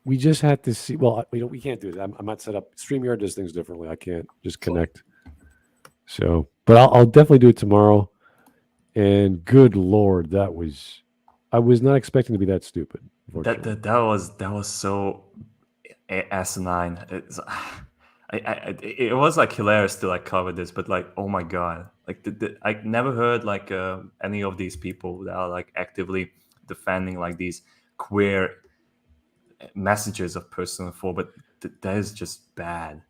We just had to see. Well, we can't do it. I'm not set up. StreamYard does things differently. I can't just connect. So, but I'll definitely do it tomorrow. And good Lord, I was not expecting to be that stupid. That was so asinine. It was like hilarious to like cover this, but like, oh my god, like I never heard like any of these people that are like actively defending like these queer messages of personal info, but that is just bad.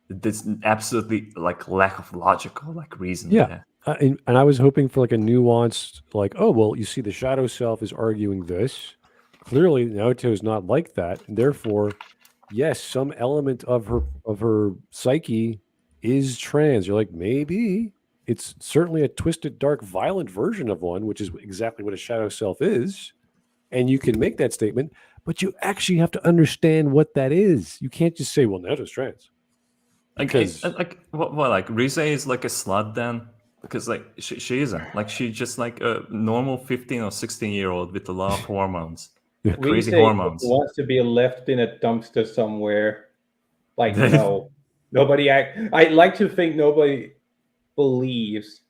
There's absolutely like lack of logical like reason. Yeah, and I was hoping for like a nuanced like, oh well, you see, the shadow self is arguing this. Clearly, Naoto is not like that, and therefore, yes, some element of her psyche is trans. You're like, maybe it's certainly a twisted, dark, violent version of one, which is exactly what a shadow self is, and you can make that statement. But you actually have to understand what that is. You can't just say, "Well, Naoto's trans." Because like Rise is like a slut then, because like she isn't. Like she's just like a normal 15 or 16-year-old with a lot of hormones. Yeah. Crazy hormones. Wants to be left in a dumpster somewhere. Like no, nobody. I like to think nobody believes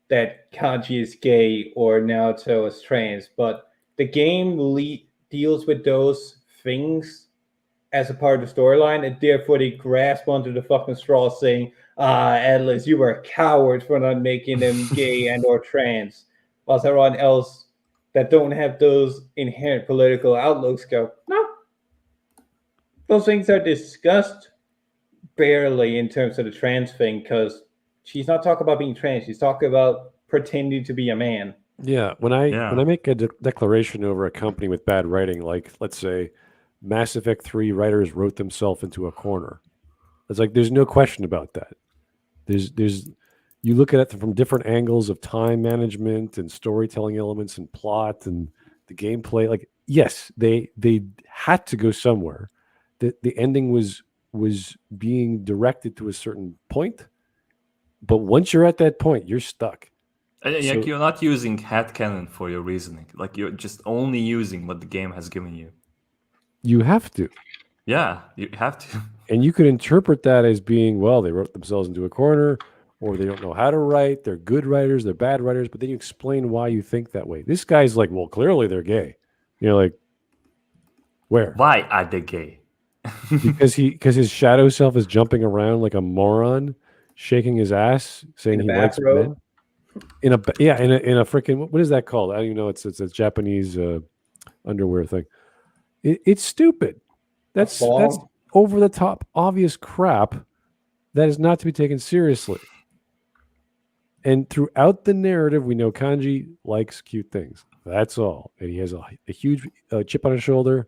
that Kanji is gay or Naoto is trans, but the game deals with those things as a part of the storyline, and therefore they grasp onto the fucking straw, saying, Atlas, you were a coward for not making them gay and or trans, whilst everyone else that don't have those inherent political outlooks go, no. Those things are discussed barely in terms of the trans thing, because she's not talking about being trans, she's talking about pretending to be a man. Yeah, when I make a declaration over a company with bad writing, like let's say Mass Effect 3 writers wrote themselves into a corner. It's like there's no question about that. There's you look at it from different angles of time management and storytelling elements and plot and the gameplay. Like, yes, they had to go somewhere. The ending was being directed to a certain point, but once you're at that point, you're stuck. Like you're not using headcanon for your reasoning. Like you're just only using what the game has given you. You have to. Yeah, you have to. And you could interpret that as being, well, they wrote themselves into a corner, or they don't know how to write. They're good writers, they're bad writers, but then you explain why you think that way. This guy's like, well, clearly they're gay. You're like, where? Why are they gay? because his shadow self is jumping around like a moron, shaking his ass, saying he likes men. In a freaking, what is that called? I don't even know. It's a Japanese underwear thing. It's stupid. That's over the top, obvious crap that is not to be taken seriously. And throughout the narrative, we know Kanji likes cute things. That's all. And he has a huge chip on his shoulder,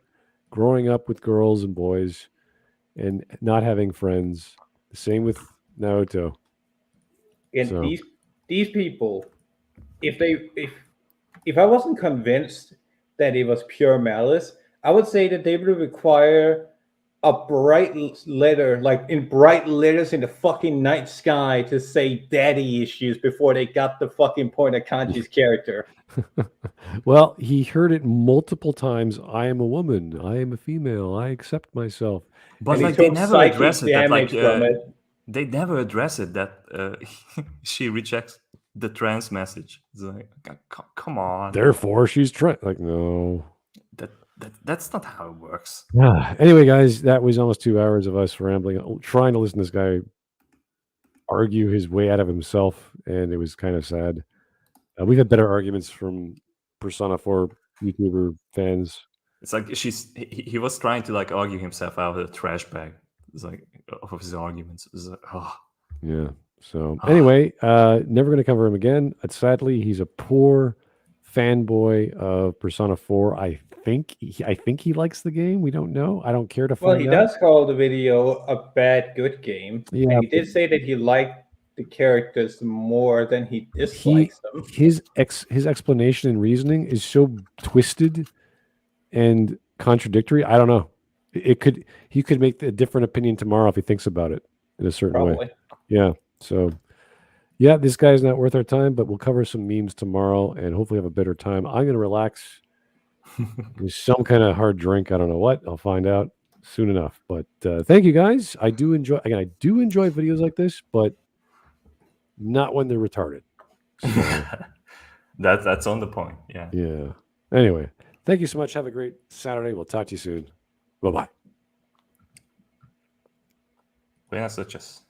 growing up with girls and boys, and not having friends. The same with Naoto. And these people, if I wasn't convinced that it was pure malice, I would say that they would require a bright letter, like in bright letters in the fucking night sky, to say daddy issues before they got the fucking point of Kanji's character. Well, he heard it multiple times. I am a woman. I am a female. I accept myself. But like they never address it. That, like, they never address it that she rejects the trans message. It's like, come on. Therefore, she's trans. Like, no. That's not how it works. Anyway, guys, that was almost 2 hours of us rambling, trying to listen to this guy argue his way out of himself, and it was kind of sad. We've had better arguments from Persona 4 YouTuber fans. It's like he was trying to like argue himself out of the trash bag. It's like of his arguments. It's like, oh. Yeah. So anyway, never going to cover him again. Sadly, he's a poor fanboy of Persona 4. I think he likes the game. We don't know. I don't care to find Well, he out. does call the video a bad good game. Yeah, and he did say that he liked the characters more than he dislikes them. His explanation and reasoning is so twisted and contradictory. I don't know. He could make a different opinion tomorrow if he thinks about it in a certain way. Probably. Yeah. So, yeah, this guy's not worth our time, but we'll cover some memes tomorrow and hopefully have a better time. I'm going to relax with some kind of hard drink. I don't know what. I'll find out soon enough. But thank you, guys. I do enjoy videos like this, but not when they're retarded. So, that's on the point. Yeah. Yeah. Anyway, thank you so much. Have a great Saturday. We'll talk to you soon. Bye-bye. Buenas noches.